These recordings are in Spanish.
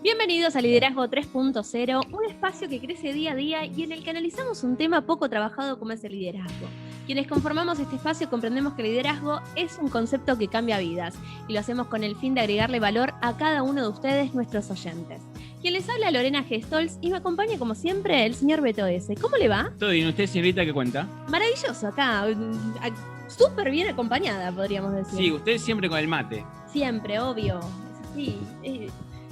Bienvenidos a Liderazgo 3.0, un espacio que crece día a día y en el que analizamos un tema poco trabajado como es el liderazgo. Quienes conformamos este espacio comprendemos que el liderazgo es un concepto que cambia vidas y lo hacemos con el fin de agregarle valor a cada uno de ustedes, nuestros oyentes. Quien les habla, Lorena G. Stolz, y me acompaña como siempre el señor Beto S. ¿Cómo le va? Todo bien, ¿usted, señorita, qué cuenta? Maravilloso, acá, súper bien acompañada, podríamos decir. Sí, usted siempre con el mate. Siempre, obvio. Sí,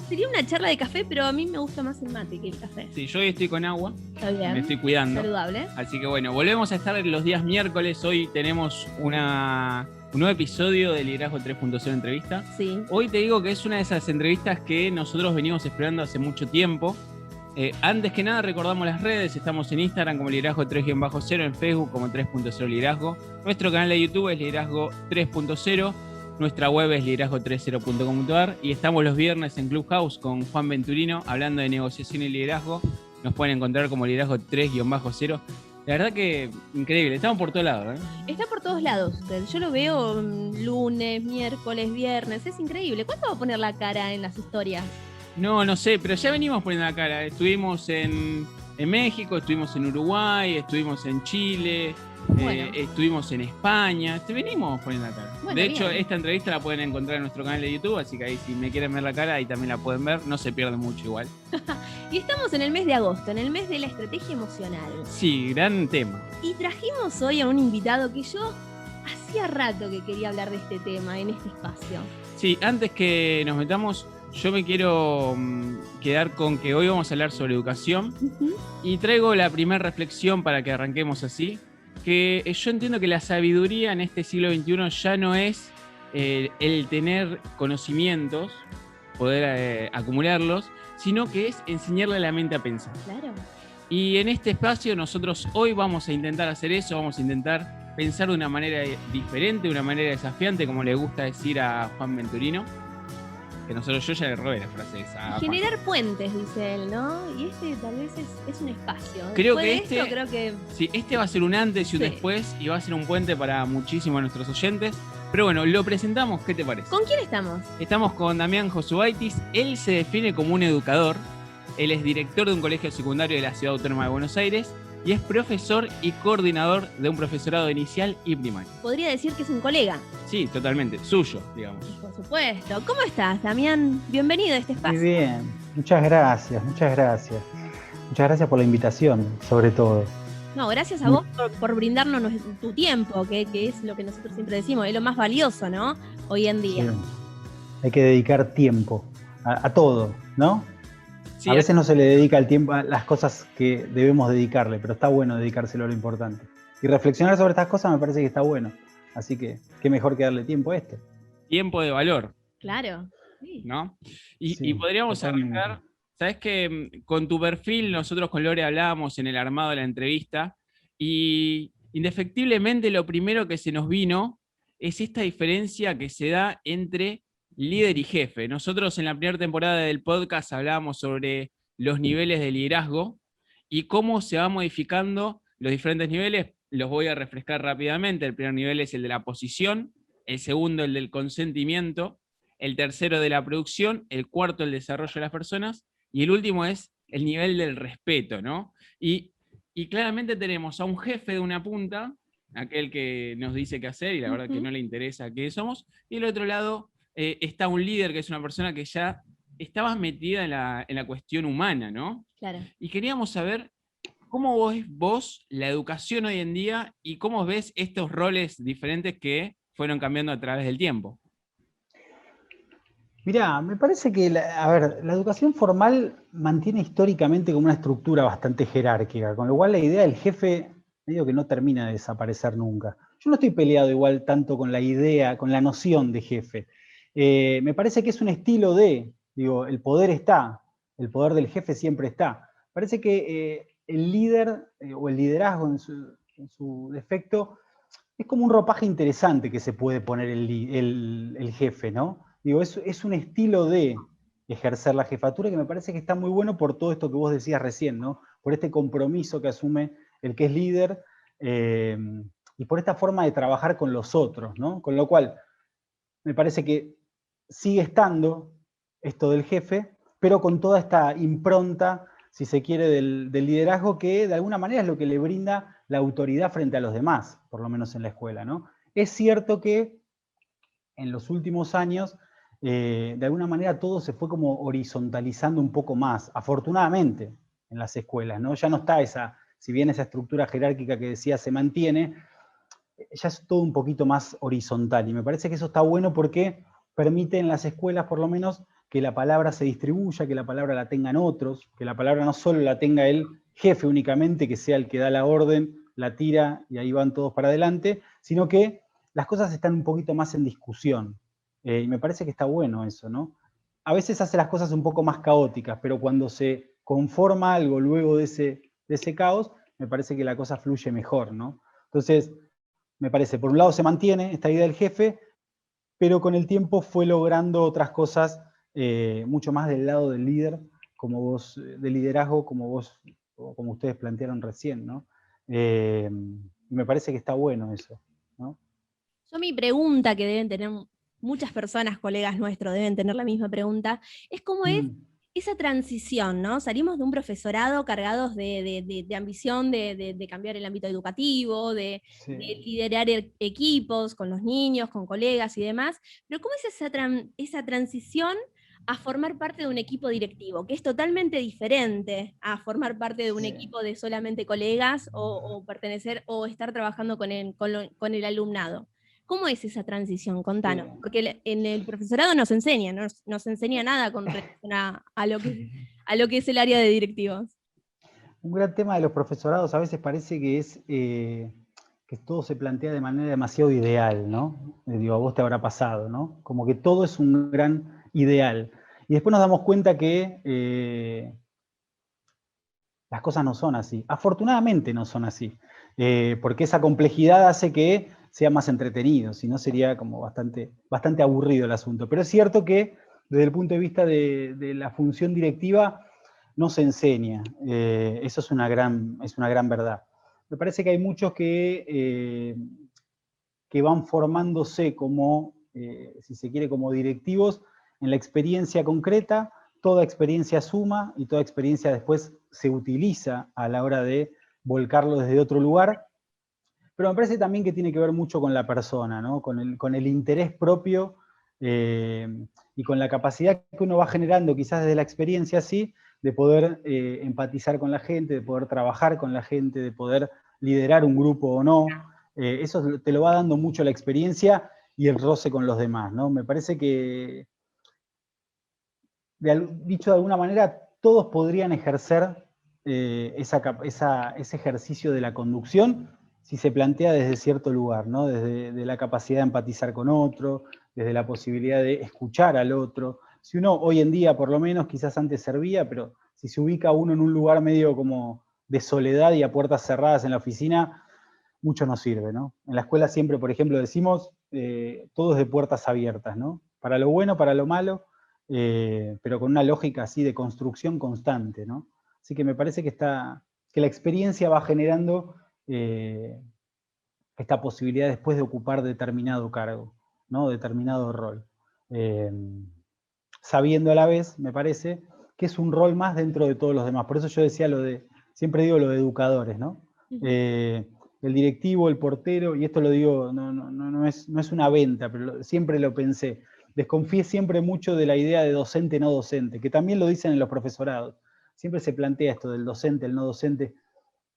sería una charla de café, pero a mí me gusta más el mate que el café. Sí, yo hoy estoy con agua. Está bien. Me estoy cuidando. Saludable. Así que bueno, volvemos a estar los días miércoles. Hoy tenemos un nuevo episodio de Liderazgo 3.0 Entrevista. Sí. Hoy te digo que es una de esas entrevistas que nosotros venimos esperando hace mucho tiempo. Antes que nada recordamos las redes. Estamos en Instagram como Liderazgo 3-0, en Facebook como 3.0 Liderazgo. Nuestro canal de YouTube es Liderazgo 3.0. Nuestra web es liderazgo30.com.ar y estamos los viernes en Clubhouse con Juan Venturino hablando de negociación y liderazgo. Nos pueden encontrar como Liderazgo 3-0. La verdad que increíble, estamos por todos lados, ¿eh? Está por todos lados usted. Yo lo veo lunes, miércoles, viernes. Es increíble. ¿Cuándo va a poner la cara en las historias? No sé, pero ya venimos poniendo la cara. Estuvimos en México, estuvimos en Uruguay, estuvimos en Chile. Bueno. Estuvimos en España, venimos poniendo la cara. Bueno, de hecho, esta entrevista la pueden encontrar en nuestro canal de YouTube, así que ahí si me quieren ver la cara, ahí también la pueden ver, no se pierde mucho igual. Y estamos en el mes de agosto, en el mes de la estrategia emocional. Sí, gran tema. Y trajimos hoy a un invitado que yo hacía rato que quería hablar de este tema en este espacio. Sí, antes que nos metamos, yo me quiero quedar con que hoy vamos a hablar sobre educación. Y traigo la primera reflexión para que arranquemos así. Que yo entiendo que la sabiduría en este siglo XXI ya no es el tener conocimientos, poder acumularlos, sino que es enseñarle a la mente a pensar. Claro. Y en este espacio nosotros hoy vamos a intentar hacer eso, vamos a intentar pensar de una manera diferente, de una manera desafiante, como le gusta decir a Juan Venturino. Que yo ya le robé la frase esa. Generar puentes, dice él, ¿no? Y este tal vez es un espacio. Creo que sí, este va a ser un antes y un después, y va a ser un puente para muchísimos de nuestros oyentes. Pero bueno, lo presentamos, ¿qué te parece? ¿Con quién estamos? Estamos con Damián Josubaitis. Él se define como un educador. Él es director de un colegio secundario de la Ciudad Autónoma de Buenos Aires y es profesor y coordinador de un profesorado inicial y primario. Podría decir que es un colega. Sí, totalmente, suyo, digamos. Por supuesto. ¿Cómo estás, Damián? Bienvenido a este espacio. Muy bien, muchas gracias. Muchas gracias por la invitación, sobre todo. No, gracias a vos por brindarnos tu tiempo, que es lo que nosotros siempre decimos, es lo más valioso, ¿no? Hoy en día. Sí. Hay que dedicar tiempo a todo, ¿no? Sí, a veces no se le dedica el tiempo a las cosas que debemos dedicarle, pero está bueno dedicárselo a lo importante. Y reflexionar sobre estas cosas me parece que está bueno. Así que, qué mejor que darle tiempo a esto. Tiempo de valor. Claro. Sí. ¿No? Y podríamos arrancar, ¿sabes qué? Con tu perfil, nosotros con Lore hablábamos en el armado de la entrevista, y indefectiblemente lo primero que se nos vino es esta diferencia que se da entre líder y jefe. Nosotros en la primera temporada del podcast hablábamos sobre los niveles de liderazgo y cómo se va modificando los diferentes niveles. Los voy a refrescar rápidamente. El primer nivel es el de la posición, el segundo el del consentimiento, el tercero de la producción, el cuarto el desarrollo de las personas y el último es el nivel del respeto, ¿no? Y claramente tenemos a un jefe de una punta, aquel que nos dice qué hacer y la verdad que no le interesa qué somos, y del otro lado está un líder que es una persona que ya estaba metida en la cuestión humana, ¿no? Claro. Y queríamos saber cómo ves vos la educación hoy en día y cómo ves estos roles diferentes que fueron cambiando a través del tiempo. Mirá, me parece que, la educación formal mantiene históricamente como una estructura bastante jerárquica, con lo cual la idea del jefe medio que no termina de desaparecer nunca. Yo no estoy peleado igual tanto con la idea, con la noción de jefe. Me parece que es un estilo el poder está, el poder del jefe siempre está. Parece que el líder o el liderazgo en su defecto es como un ropaje interesante que se puede poner el jefe, ¿no? Es un estilo de ejercer la jefatura que me parece que está muy bueno por todo esto que vos decías recién, ¿no? Por este compromiso que asume el que es líder y por esta forma de trabajar con los otros, ¿no? Con lo cual, me parece que sigue estando esto del jefe, pero con toda esta impronta, si se quiere, del liderazgo, que de alguna manera es lo que le brinda la autoridad frente a los demás, por lo menos en la escuela, ¿no? Es cierto que en los últimos años, de alguna manera todo se fue como horizontalizando un poco más, afortunadamente, en las escuelas, ¿no? Ya no está esa, si bien esa estructura jerárquica que decía se mantiene, ya es todo un poquito más horizontal, y me parece que eso está bueno porque permite en las escuelas, por lo menos, que la palabra se distribuya, que la palabra la tengan otros, que la palabra no solo la tenga el jefe únicamente, que sea el que da la orden, la tira y ahí van todos para adelante, sino que las cosas están un poquito más en discusión. Y me parece que está bueno eso, ¿no? A veces hace las cosas un poco más caóticas, pero cuando se conforma algo luego de ese caos, me parece que la cosa fluye mejor, ¿no? Entonces, me parece, por un lado se mantiene esta idea del jefe, pero con el tiempo fue logrando otras cosas mucho más del lado del líder, como vos, de liderazgo, como vos, o como ustedes plantearon recién, ¿no? Y me parece que está bueno eso, ¿no? Yo mi pregunta, que deben tener muchas personas, colegas nuestros, deben tener la misma pregunta, es cómo es esa transición, ¿no? Salimos de un profesorado cargados de ambición de cambiar el ámbito educativo, de liderar equipos con los niños, con colegas y demás, pero ¿cómo es esa transición a formar parte de un equipo directivo, que es totalmente diferente a formar parte de un equipo de solamente colegas o pertenecer o estar trabajando con con el alumnado? ¿Cómo es esa transición? Contanos. Porque en el profesorado nos enseña, nos enseña nada con relación a lo que es el área de directivos. Un gran tema de los profesorados a veces parece que es que todo se plantea de manera demasiado ideal, ¿no? Digo, a vos te habrá pasado, ¿no? Como que todo es un gran ideal. Y después nos damos cuenta que las cosas no son así. Afortunadamente no son así. Porque esa complejidad hace que sea más entretenido, si no sería como bastante aburrido el asunto. Pero es cierto que desde el punto de vista de la función directiva no se enseña. Eso es una gran verdad. Me parece que hay muchos que van formándose como, si se quiere, como directivos en la experiencia concreta. Toda experiencia suma y toda experiencia después se utiliza a la hora de volcarlo desde otro lugar. Pero me parece también que tiene que ver mucho con la persona, ¿no? Con el interés propio y con la capacidad que uno va generando, quizás desde la experiencia así, de poder empatizar con la gente, de poder trabajar con la gente, de poder liderar un grupo o no. Eso te lo va dando mucho la experiencia y el roce con los demás, ¿no? Me parece que, dicho de alguna manera, todos podrían ejercer ese ejercicio de la conducción si se plantea desde cierto lugar, ¿no? Desde la capacidad de empatizar con otro, desde la posibilidad de escuchar al otro. Si uno hoy en día, por lo menos, quizás antes servía, pero si se ubica uno en un lugar medio como de soledad y a puertas cerradas en la oficina, mucho no sirve, ¿no? En la escuela siempre, por ejemplo, decimos, todo es de puertas abiertas, ¿no? Para lo bueno, para lo malo, pero con una lógica así de construcción constante, ¿no? Así que me parece que la experiencia va generando esta posibilidad después de ocupar determinado cargo, ¿no? Determinado rol. Sabiendo a la vez, me parece, que es un rol más dentro de todos los demás. Por eso yo decía siempre digo lo de educadores, ¿no? El directivo, el portero, y esto lo digo, no es una venta, pero siempre lo pensé. Desconfié siempre mucho de la idea de docente, no docente, que también lo dicen en los profesorados. Siempre se plantea esto del docente, el no docente.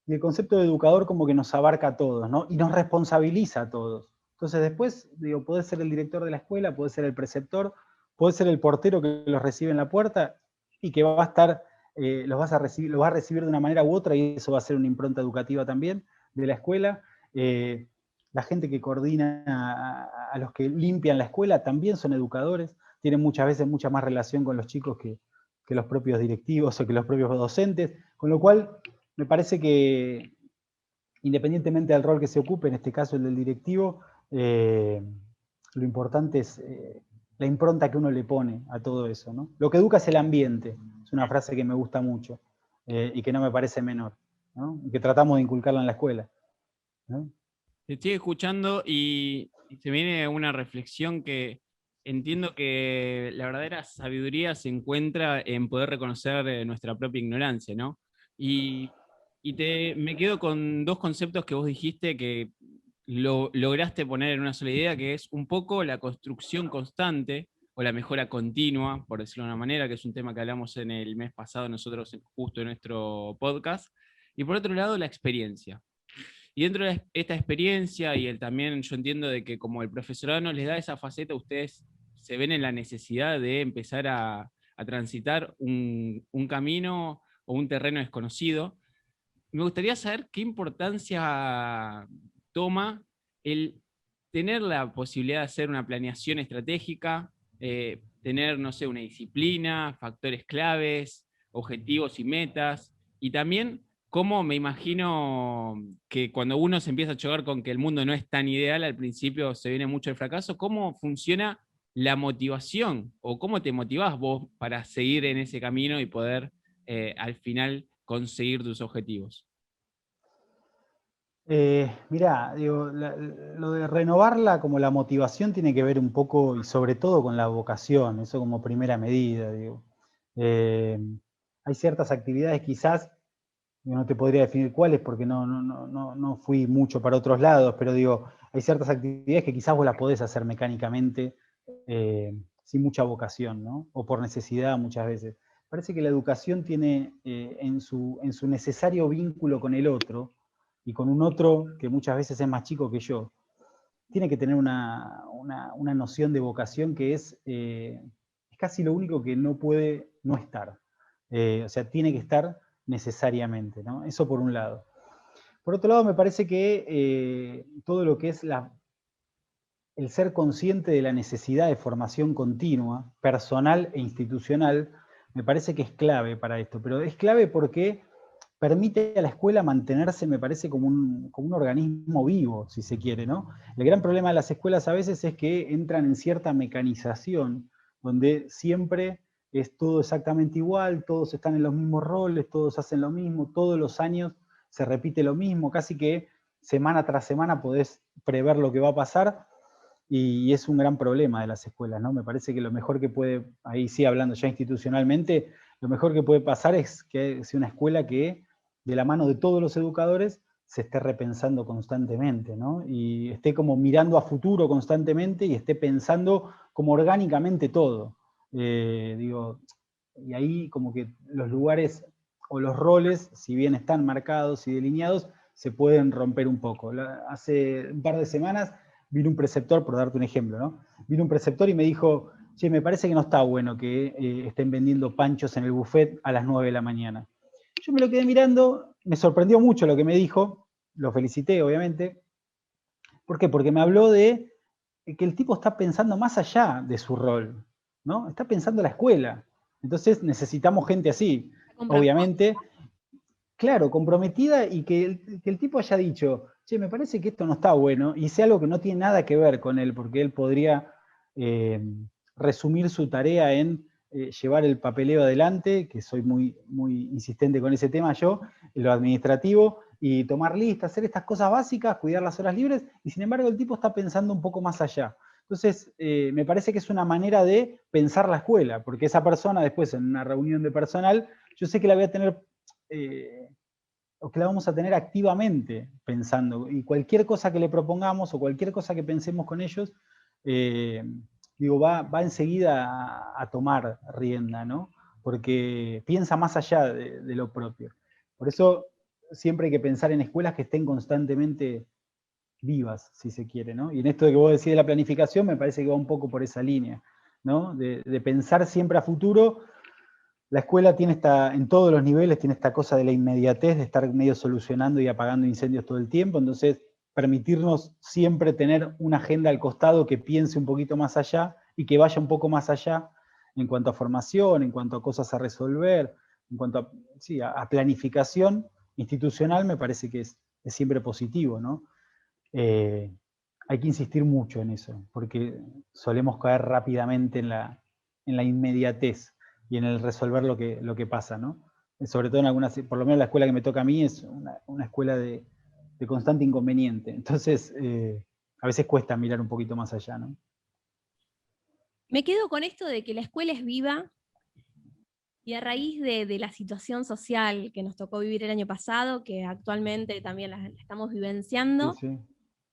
Y el concepto de educador como que nos abarca a todos, ¿no? Y nos responsabiliza a todos. Entonces después, digo, podés ser el director de la escuela, podés ser el preceptor, podés ser el portero que los recibe en la puerta y que va a estar, los va a recibir de una manera u otra, y eso va a ser una impronta educativa también de la escuela. La gente que coordina a los que limpian la escuela también son educadores, tienen muchas veces mucha más relación con los chicos que los propios directivos o que los propios docentes, con lo cual me parece que, independientemente del rol que se ocupe, en este caso el del directivo, lo importante es la impronta que uno le pone a todo eso, ¿no? Lo que educa es el ambiente, es una frase que me gusta mucho y que no me parece menor, ¿no? Y que tratamos de inculcarla en la escuela, ¿no? Te estoy escuchando y se viene una reflexión que entiendo que la verdadera sabiduría se encuentra en poder reconocer nuestra propia ignorancia, ¿no? Y, me quedo con dos conceptos que vos dijiste que lograste poner en una sola idea, que es un poco la construcción constante o la mejora continua, por decirlo de una manera, que es un tema que hablamos en el mes pasado nosotros justo en nuestro podcast. Y por otro lado, la experiencia. Y dentro de esta experiencia y también yo entiendo de que como el profesorado no les da esa faceta, ustedes se ven en la necesidad de empezar a transitar un camino o un terreno desconocido. Me gustaría saber qué importancia toma el tener la posibilidad de hacer una planeación estratégica, tener, no sé, una disciplina, factores claves, objetivos y metas, y también cómo me imagino que cuando uno se empieza a chocar con que el mundo no es tan ideal, al principio se viene mucho el fracaso, ¿cómo funciona la motivación o cómo te motivás vos para seguir en ese camino y poder al final conseguir tus objetivos? Mirá, digo, lo de renovarla como la motivación tiene que ver un poco y sobre todo con la vocación, eso como primera medida, digo. Hay ciertas actividades quizás, yo no te podría definir cuáles porque no fui mucho para otros lados, pero digo, hay ciertas actividades que quizás vos las podés hacer mecánicamente sin mucha vocación, ¿no? O por necesidad muchas veces. Parece que la educación tiene en su necesario vínculo con el otro, y con un otro que muchas veces es más chico que yo, tiene que tener una noción de vocación que es casi lo único que no puede no estar. O sea, tiene que estar necesariamente, ¿no? Eso por un lado. Por otro lado, me parece que todo lo que es el ser consciente de la necesidad de formación continua, personal e institucional, me parece que es clave para esto. Pero es clave porque permite a la escuela mantenerse, me parece, como un organismo vivo, si se quiere, ¿no? El gran problema de las escuelas a veces es que entran en cierta mecanización, donde siempre es todo exactamente igual, todos están en los mismos roles, todos hacen lo mismo, todos los años se repite lo mismo, casi que semana tras semana podés prever lo que va a pasar, y es un gran problema de las escuelas, ¿no? Me parece que lo mejor que puede, ahí sí hablando ya institucionalmente, lo mejor que puede pasar es que sea una escuela que de la mano de todos los educadores se esté repensando constantemente, ¿no? Y esté como mirando a futuro constantemente y esté pensando como orgánicamente todo. Digo, y ahí como que los lugares o los roles, si bien están marcados y delineados, se pueden romper un poco. Hace un par de semanas vino un preceptor, por darte un ejemplo, ¿no? Vino un preceptor y me dijo, che, me parece que no está bueno que estén vendiendo panchos en el buffet a las 9 de la mañana. Yo me lo quedé mirando, me sorprendió mucho lo que me dijo, lo felicité, obviamente. ¿Por qué? Porque me habló de que el tipo está pensando más allá de su rol, ¿no? Está pensando la escuela. Entonces necesitamos gente así, obviamente. Claro, comprometida y que el tipo haya dicho, che, me parece que esto no está bueno, y sea algo que no tiene nada que ver con él, porque él podría resumir su tarea en llevar el papeleo adelante, que soy muy, muy insistente con ese tema yo, lo administrativo, y tomar listas, hacer estas cosas básicas, cuidar las horas libres, y sin embargo el tipo está pensando un poco más allá. Entonces, me parece que es una manera de pensar la escuela, porque esa persona después en una reunión de personal, yo sé que la voy a tener, o que la vamos a tener activamente pensando, y cualquier cosa que le propongamos o cualquier cosa que pensemos con ellos, digo, va enseguida a tomar rienda, ¿no? Porque piensa más allá de lo propio. Por eso siempre hay que pensar en escuelas que estén constantemente vivas, si se quiere, ¿no? Y en esto de que vos decís de la planificación, me parece que va un poco por esa línea, ¿no? De pensar siempre a futuro. La escuela tiene en todos los niveles, tiene esta cosa de la inmediatez, de estar medio solucionando y apagando incendios todo el tiempo, entonces permitirnos siempre tener una agenda al costado que piense un poquito más allá y que vaya un poco más allá en cuanto a formación, en cuanto a cosas a resolver, en cuanto a, sí, a planificación institucional, me parece que es siempre positivo, ¿no? Hay que insistir mucho en eso, porque solemos caer rápidamente en la inmediatez y en el resolver lo que pasa, ¿no? Sobre todo en algunas, por lo menos la escuela que me toca a mí es una escuela de constante inconveniente. Entonces, a veces cuesta mirar un poquito más allá, ¿no? Me quedo con esto de que la escuela es viva y a raíz de la situación social que nos tocó vivir el año pasado, que actualmente también la estamos Sí, vivenciando, sí.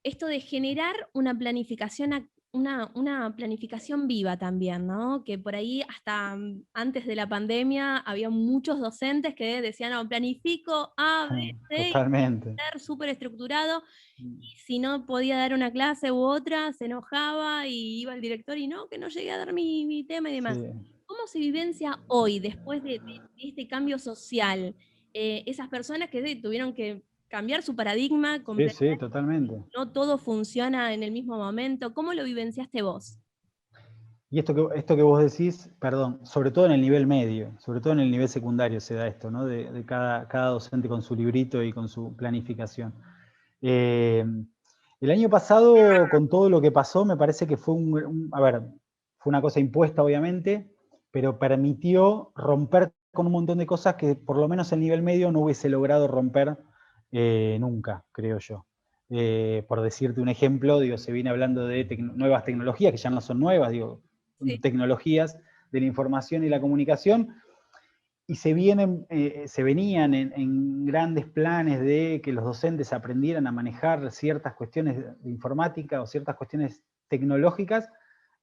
esto de generar una planificación, una planificación viva también, ¿no? Que por ahí hasta antes de la pandemia había muchos docentes que decían, no, planifico A, B, C, y Totalmente. ser súper estructurado, y si no podía dar una clase u otra, se enojaba y iba al director y no, que no llegué a dar mi tema y Sí, demás. ¿Cómo se vivencia hoy, después de este cambio social? Esas personas que tuvieron que cambiar su paradigma, sí, sí, totalmente. no todo funciona en el mismo momento. ¿Cómo lo vivenciaste vos? Y esto que vos decís, perdón, sobre todo en el nivel medio, sobre todo en el nivel secundario se da esto, ¿no? De cada docente con su librito y con su planificación. Eh, el año pasado, con todo lo que pasó, me parece que fue a ver, fue una cosa impuesta, obviamente, pero permitió romper con un montón de cosas que por lo menos el nivel medio no hubiese logrado romper nunca, creo yo. Por decirte un ejemplo, digo, se viene hablando de nuevas tecnologías, que ya no son nuevas, digo, Sí. tecnologías de la información y la comunicación, y se venían en grandes planes de que los docentes aprendieran a manejar ciertas cuestiones de informática o ciertas cuestiones tecnológicas,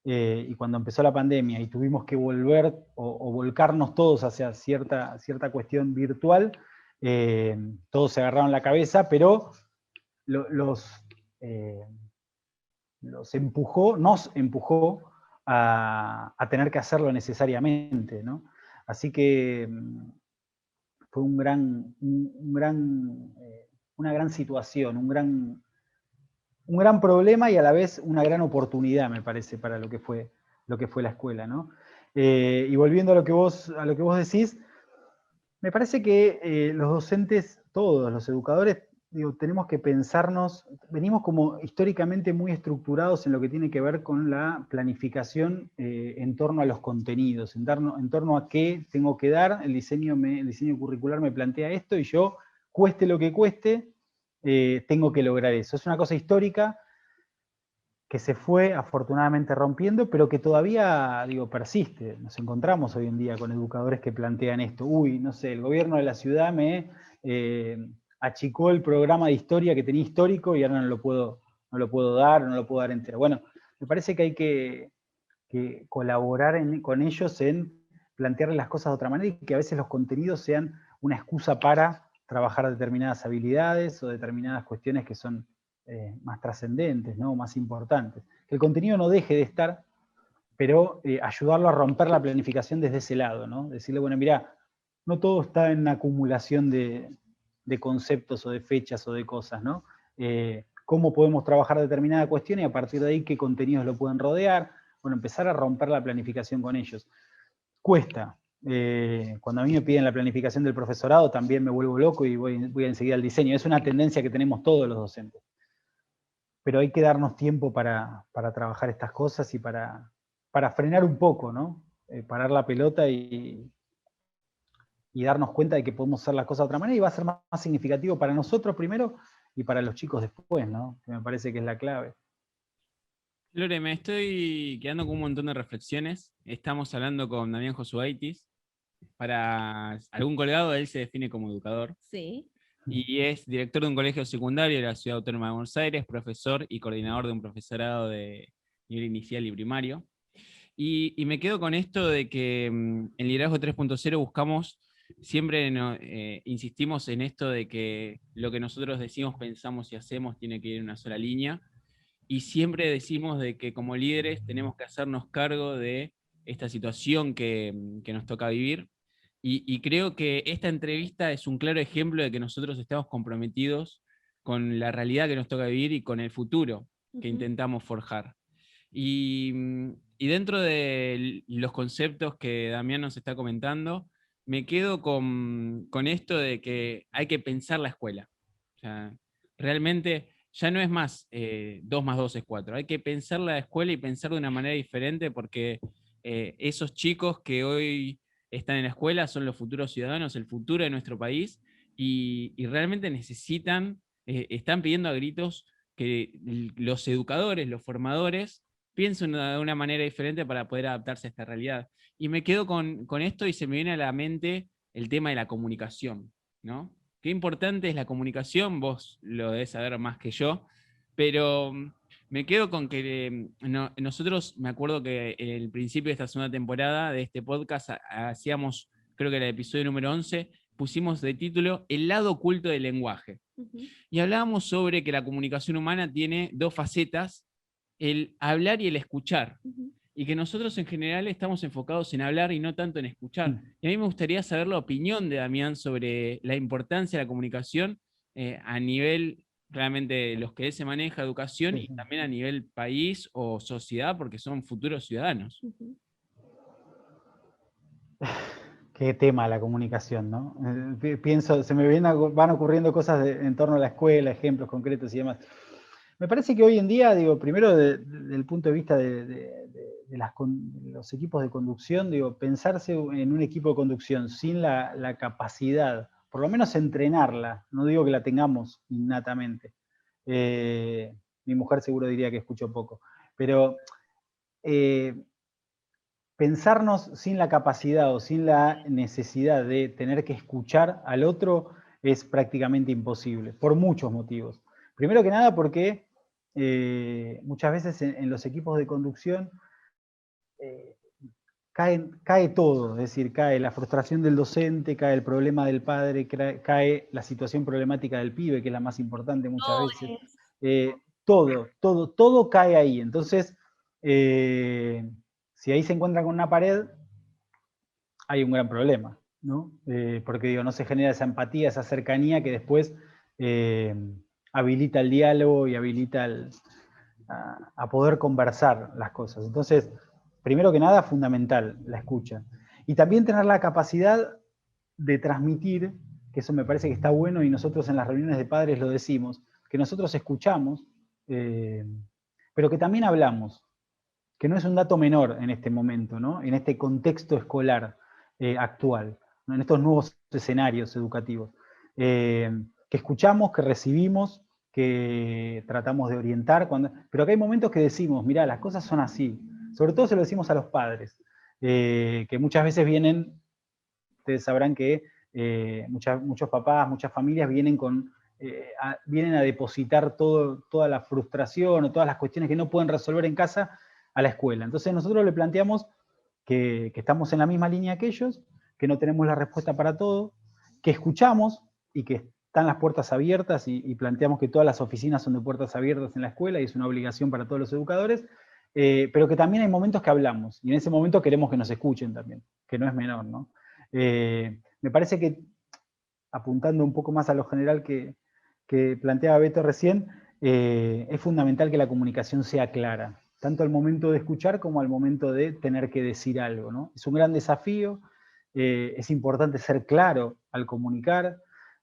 y cuando empezó la pandemia y tuvimos que volver o volcarnos todos hacia cierta cuestión virtual, todos se agarraron la cabeza, pero eh, nos empujó a tener que hacerlo necesariamente, ¿no? Así que fue una gran situación, un gran problema y a la vez una gran oportunidad, me parece, para lo que fue la escuela, ¿no? Y volviendo a lo que vos decís, me parece que los docentes, todos los educadores, digo, tenemos que pensarnos, venimos como históricamente muy estructurados en lo que tiene que ver con la planificación en torno a los contenidos, en torno a qué tengo que dar, el diseño curricular me plantea esto y yo, cueste lo que cueste, tengo que lograr eso. Es una cosa histórica que se fue afortunadamente rompiendo, pero que todavía, digo, persiste. Nos encontramos hoy en día con educadores que plantean esto. Uy, no sé, el gobierno de la ciudad me achicó el programa de historia que tenía histórico y ahora no lo puedo dar, no lo puedo dar entero. Bueno, me parece que hay que colaborar con ellos en plantearles las cosas de otra manera y que a veces los contenidos sean una excusa para trabajar determinadas habilidades o determinadas cuestiones que son más trascendentes, ¿no? Más importantes. Que el contenido no deje de estar, pero ayudarlo a romper la planificación desde ese lado, ¿no? Decirle, bueno, mira, no todo está en la acumulación de conceptos o de fechas o de cosas, ¿no? Cómo podemos trabajar determinada cuestión y a partir de ahí qué contenidos lo pueden rodear. Bueno, empezar a romper la planificación con ellos. Cuesta. Cuando a mí me piden la planificación del profesorado también me vuelvo loco y voy enseguida al diseño. Es una tendencia que tenemos todos los docentes. Pero hay que darnos tiempo para trabajar estas cosas y para frenar un poco, ¿no? Parar la pelota y darnos cuenta de que podemos hacer las cosas de otra manera y va a ser más significativo para nosotros primero y para los chicos después, ¿no? Que me parece que es la clave. Lore, me estoy quedando con un montón de reflexiones. Estamos hablando con Damián Josuaitis. Para algún colgado, él se define como educador. Sí. Y es director de un colegio secundario de la Ciudad Autónoma de Buenos Aires, profesor y coordinador de un profesorado de nivel inicial y primario. Y me quedo con esto de que en Liderazgo 3.0 buscamos, siempre insistimos en esto de que lo que nosotros decimos, pensamos y hacemos tiene que ir en una sola línea. Y siempre decimos de que como líderes tenemos que hacernos cargo de esta situación que nos toca vivir. Y creo que esta entrevista es un claro ejemplo de que nosotros estamos comprometidos con la realidad que nos toca vivir y con el futuro que intentamos forjar. Y dentro de los conceptos que Damián nos está comentando, me quedo con esto de que hay que pensar la escuela. O sea, realmente ya no es más 2 más 2 es 4. Hay que pensar la escuela y pensar de una manera diferente porque esos chicos que hoy están en la escuela son los futuros ciudadanos, el futuro de nuestro país y realmente necesitan, están pidiendo a gritos que los educadores, los formadores, piense de una manera diferente para poder adaptarse a esta realidad. Y me quedo con esto y se me viene a la mente el tema de la comunicación, ¿no? Qué importante es la comunicación, vos lo debés saber más que yo, pero me quedo con que nosotros, me acuerdo que en el principio de esta segunda temporada de este podcast hacíamos, creo que era el episodio número 11, pusimos de título El lado oculto del lenguaje. Y hablábamos sobre que la comunicación humana tiene dos facetas, el hablar y el escuchar. Y que nosotros en general estamos enfocados en hablar y no tanto en escuchar. Y a mí me gustaría saber la opinión de Damián sobre la importancia de la comunicación a nivel, claramente, los que él se maneja, educación, y también a nivel país o sociedad, porque son futuros ciudadanos. Qué tema la comunicación, ¿no? Pienso, se me van ocurriendo cosas en torno a la escuela, ejemplos concretos y demás. Me parece que hoy en día, digo, primero desde el punto de vista de los equipos de conducción, digo, pensarse en un equipo de conducción sin la capacidad, por lo menos entrenarla, no digo que la tengamos innatamente. Mi mujer seguro diría que escucho poco, pero pensarnos sin la capacidad o sin la necesidad de tener que escuchar al otro es prácticamente imposible, por muchos motivos. Primero que nada porque muchas veces en los equipos de conducción cae todo, es decir, cae la frustración del docente, cae el problema del padre, cae la situación problemática del pibe, que es la más importante muchas veces. Todo cae ahí. Entonces, si ahí se encuentra con una pared, hay un gran problema, ¿no? Porque digo, no se genera esa empatía, esa cercanía que después habilita el diálogo y habilita a poder conversar las cosas. Entonces, primero que nada, fundamental, la escucha. Y también tener la capacidad de transmitir, que eso me parece que está bueno y nosotros en las reuniones de padres lo decimos, que nosotros escuchamos, pero que también hablamos, que no es un dato menor en este momento, ¿no? En este contexto escolar actual, ¿no? En estos nuevos escenarios educativos. Que escuchamos, que recibimos, que tratamos de orientar, pero que hay momentos que decimos, mirá, las cosas son así. Sobre todo se lo decimos a los padres, que muchas veces vienen, ustedes sabrán que muchos papás, muchas familias vienen vienen a depositar toda la frustración o todas las cuestiones que no pueden resolver en casa a la escuela. Entonces nosotros le planteamos que estamos en la misma línea que ellos, que no tenemos la respuesta para todo, que escuchamos y que están las puertas abiertas y planteamos que todas las oficinas son de puertas abiertas en la escuela y es una obligación para todos los educadores, pero que también hay momentos que hablamos y en ese momento queremos que nos escuchen también, que no es menor, ¿no? Me parece que, apuntando un poco más a lo general que planteaba Beto recién, es fundamental que la comunicación sea clara, tanto al momento de escuchar como al momento de tener que decir algo, ¿no? Es un gran desafío, es importante ser claro al comunicar,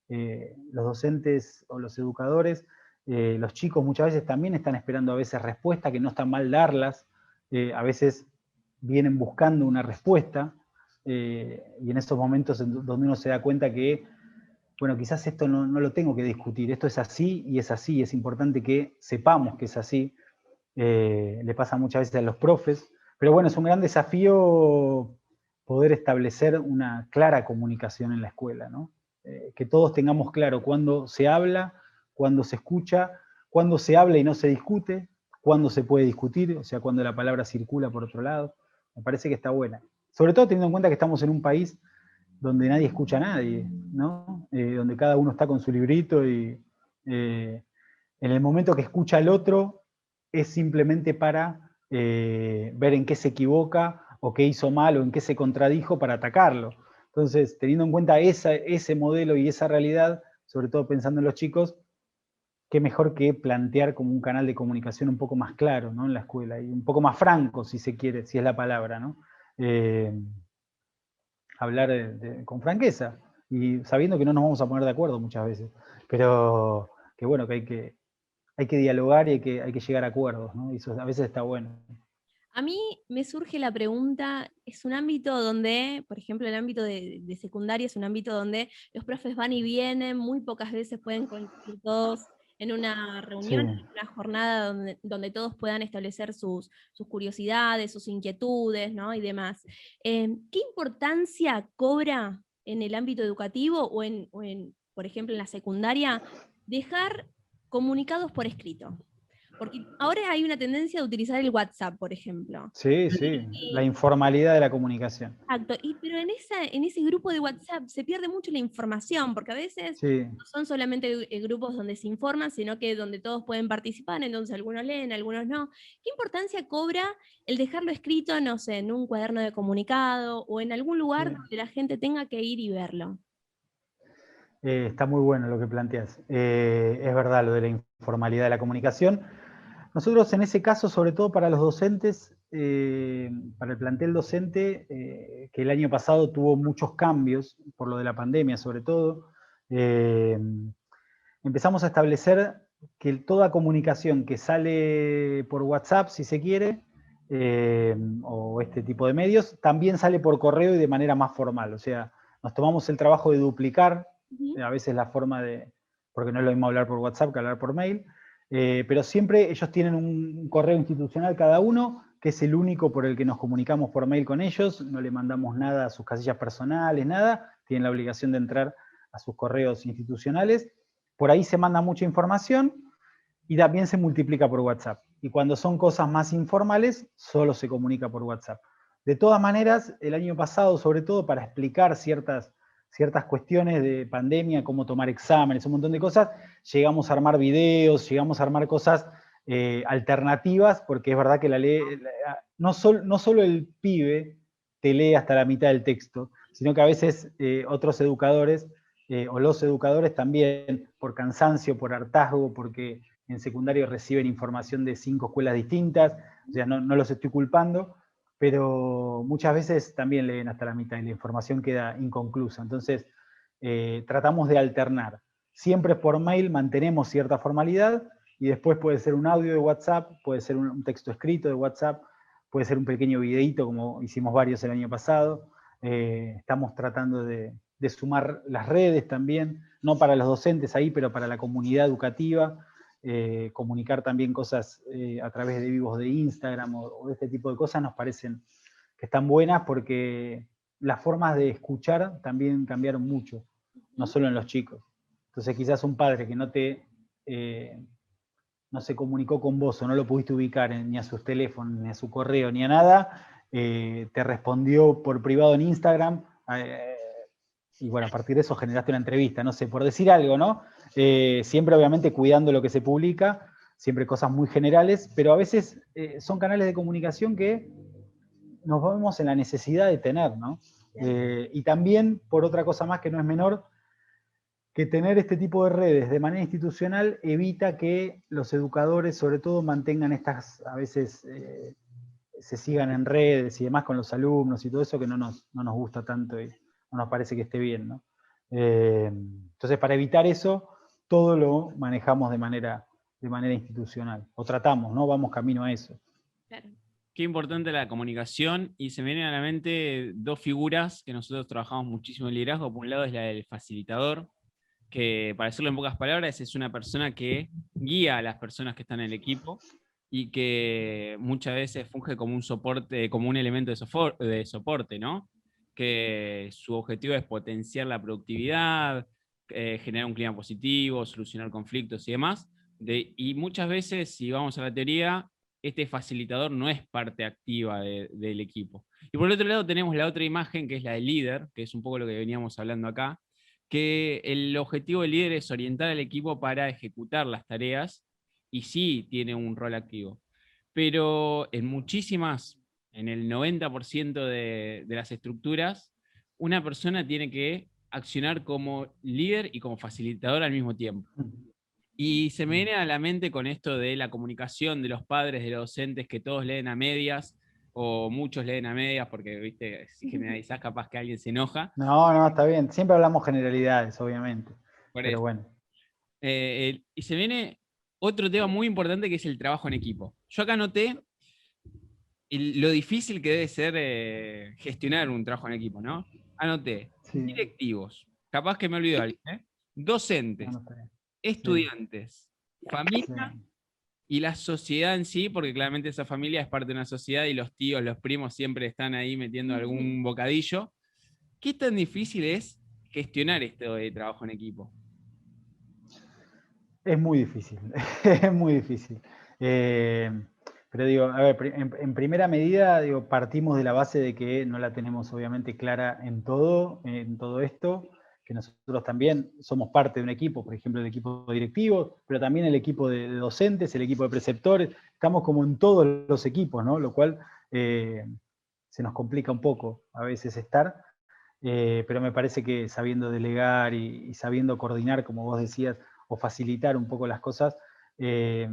los docentes o los educadores, los chicos muchas veces también están esperando a veces respuestas, que no está mal darlas, a veces vienen buscando una respuesta, y en esos momentos donde uno se da cuenta que, bueno, quizás esto no lo tengo que discutir, esto es así y es importante que sepamos que es así, le pasa muchas veces a los profes, pero bueno, es un gran desafío poder establecer una clara comunicación en la escuela, ¿no? Que todos tengamos claro cuándo se habla, cuándo se escucha, cuándo se habla y no se discute, cuándo se puede discutir, o sea, cuándo la palabra circula por otro lado. Me parece que está buena. Sobre todo teniendo en cuenta que estamos en un país donde nadie escucha a nadie, ¿no? Donde cada uno está con su librito y en el momento que escucha al otro es simplemente para ver en qué se equivoca o qué hizo mal o en qué se contradijo para atacarlo. Entonces, teniendo en cuenta ese modelo y esa realidad, sobre todo pensando en los chicos, qué mejor que plantear como un canal de comunicación un poco más claro, ¿no? En la escuela, y un poco más franco, si se quiere, si es la palabra, ¿no? Hablar con franqueza, y sabiendo que no nos vamos a poner de acuerdo muchas veces, pero que bueno, que hay que dialogar y hay que llegar a acuerdos, ¿no? Y eso a veces está bueno. A mí me surge la pregunta, es un ámbito donde, por ejemplo, el ámbito de secundaria es un ámbito donde los profes van y vienen, muy pocas veces pueden coincidir todos en una reunión, Sí. en una jornada donde todos puedan establecer sus curiosidades, sus inquietudes, ¿no? Y demás. ¿Qué importancia cobra en el ámbito educativo o en, por ejemplo, en la secundaria, dejar comunicados por escrito? Porque ahora hay una tendencia de utilizar el WhatsApp, por ejemplo. Sí, sí, la informalidad de la comunicación. Exacto, pero en ese grupo de WhatsApp se pierde mucho la información, porque a veces Sí. no son solamente grupos donde se informan, sino que donde todos pueden participar, entonces algunos leen, algunos no. ¿Qué importancia cobra el dejarlo escrito, no sé, en un cuaderno de comunicado o en algún lugar Sí. donde la gente tenga que ir y verlo? Está muy bueno lo que planteas. Es verdad lo de la informalidad de la comunicación. Nosotros en ese caso, sobre todo para los docentes, para el plantel docente, que el año pasado tuvo muchos cambios, por lo de la pandemia sobre todo, empezamos a establecer que toda comunicación que sale por WhatsApp, si se quiere, o este tipo de medios, también sale por correo y de manera más formal. O sea, nos tomamos el trabajo de duplicar a veces la forma de, porque no es lo mismo hablar por WhatsApp que hablar por mail, pero siempre ellos tienen un correo institucional cada uno, que es el único por el que nos comunicamos por mail con ellos, no le mandamos nada a sus casillas personales, nada, tienen la obligación de entrar a sus correos institucionales, por ahí se manda mucha información y también se multiplica por WhatsApp. Y cuando son cosas más informales, solo se comunica por WhatsApp. De todas maneras, el año pasado, sobre todo para explicar ciertas cuestiones de pandemia, cómo tomar exámenes, un montón de cosas, llegamos a armar videos, llegamos a armar cosas alternativas, porque es verdad que no solo el pibe te lee hasta la mitad del texto, sino que a veces otros educadores, o los educadores también, por cansancio, por hartazgo, porque en secundario reciben información de 5 escuelas distintas, o sea, no los estoy culpando, pero muchas veces también leen hasta la mitad y la información queda inconclusa. Entonces, tratamos de alternar. Siempre por mail mantenemos cierta formalidad y después puede ser un audio de WhatsApp, puede ser un texto escrito de WhatsApp, puede ser un pequeño videíto como hicimos varios el año pasado. Estamos tratando de sumar las redes también, no para los docentes ahí, pero para la comunidad educativa. Comunicar también cosas a través de vivos de Instagram o de este tipo de cosas nos parecen que están buenas porque las formas de escuchar también cambiaron mucho, no solo en los chicos. Entonces quizás un padre que no se comunicó con vos o no lo pudiste ubicar ni a sus teléfonos, ni a su correo, ni a nada, te respondió por privado en Instagram, y bueno, a partir de eso generaste una entrevista, no sé, por decir algo, ¿no? Siempre obviamente cuidando lo que se publica, siempre cosas muy generales, pero a veces son canales de comunicación que nos vemos en la necesidad de tener, ¿no? Y también, por otra cosa más que no es menor, que tener este tipo de redes de manera institucional evita que los educadores, sobre todo, mantengan estas, a veces, se sigan en redes y demás con los alumnos y todo eso que no nos gusta tanto y no nos parece que esté bien, ¿no? Entonces, para evitar eso, todo lo manejamos de manera institucional, o tratamos, ¿no? Vamos camino a eso. Claro. Qué importante la comunicación, y se me vienen a la mente dos figuras que nosotros trabajamos muchísimo en liderazgo. Por un lado es la del facilitador, que para decirlo en pocas palabras es una persona que guía a las personas que están en el equipo y que muchas veces funge como un soporte, como un elemento de soporte, ¿no? Que su objetivo es potenciar la productividad, generar un clima positivo, solucionar conflictos y demás. Y muchas veces, si vamos a la teoría, este facilitador no es parte activa del equipo. Y por el otro lado tenemos la otra imagen, que es la del líder, que es un poco lo que veníamos hablando acá, que el objetivo del líder es orientar al equipo para ejecutar las tareas, y sí tiene un rol activo. Pero en el 90% de las estructuras, una persona tiene que accionar como líder y como facilitador al mismo tiempo. Y se me viene a la mente con esto de la comunicación de los padres, de los docentes, que todos leen a medias, o muchos leen a medias, porque, viste, si generalizás capaz que alguien se enoja. No, está bien. Siempre hablamos generalidades, obviamente. Pero bueno. Y se viene otro tema muy importante, que es el trabajo en equipo. Yo acá noté lo difícil que debe ser gestionar un trabajo en equipo, ¿no? Anoté directivos, capaz que me olvido alguien, docentes, No, está bien. estudiantes familia Sí. y la sociedad en sí, porque claramente esa familia es parte de una sociedad y los tíos, los primos siempre están ahí metiendo algún bocadillo. ¿Qué tan difícil es gestionar esto de trabajo en equipo? Es muy difícil, es muy difícil. Pero digo, a ver, en primera medida, digo, partimos de la base de que no la tenemos obviamente clara en todo esto, que nosotros también somos parte de un equipo, por ejemplo, el equipo directivo, pero también el equipo de docentes, el equipo de preceptores, estamos como en todos los equipos, ¿no? Lo cual se nos complica un poco a veces estar, pero me parece que sabiendo delegar y sabiendo coordinar, como vos decías, o facilitar un poco las cosas, eh,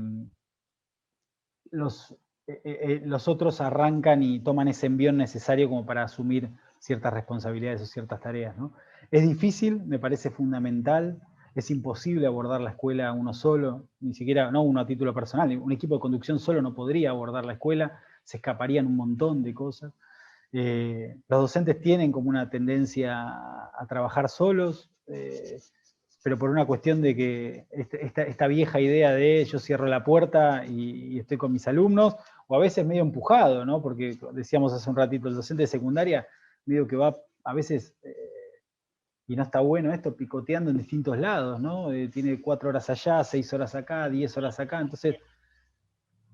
los otros arrancan y toman ese envión necesario como para asumir ciertas responsabilidades o ciertas tareas, ¿no? Es difícil, me parece fundamental, es imposible abordar la escuela uno solo, ni siquiera, no uno a título personal, un equipo de conducción solo no podría abordar la escuela, se escaparían un montón de cosas. Los docentes tienen como una tendencia a trabajar solos, pero por una cuestión de que esta vieja idea de yo cierro la puerta y estoy con mis alumnos, o a veces medio empujado, ¿no? Porque decíamos hace un ratito, el docente de secundaria medio que va a veces, y no está bueno esto, picoteando en distintos lados, ¿no? Tiene 4 horas allá, 6 horas acá, 10 horas acá, entonces,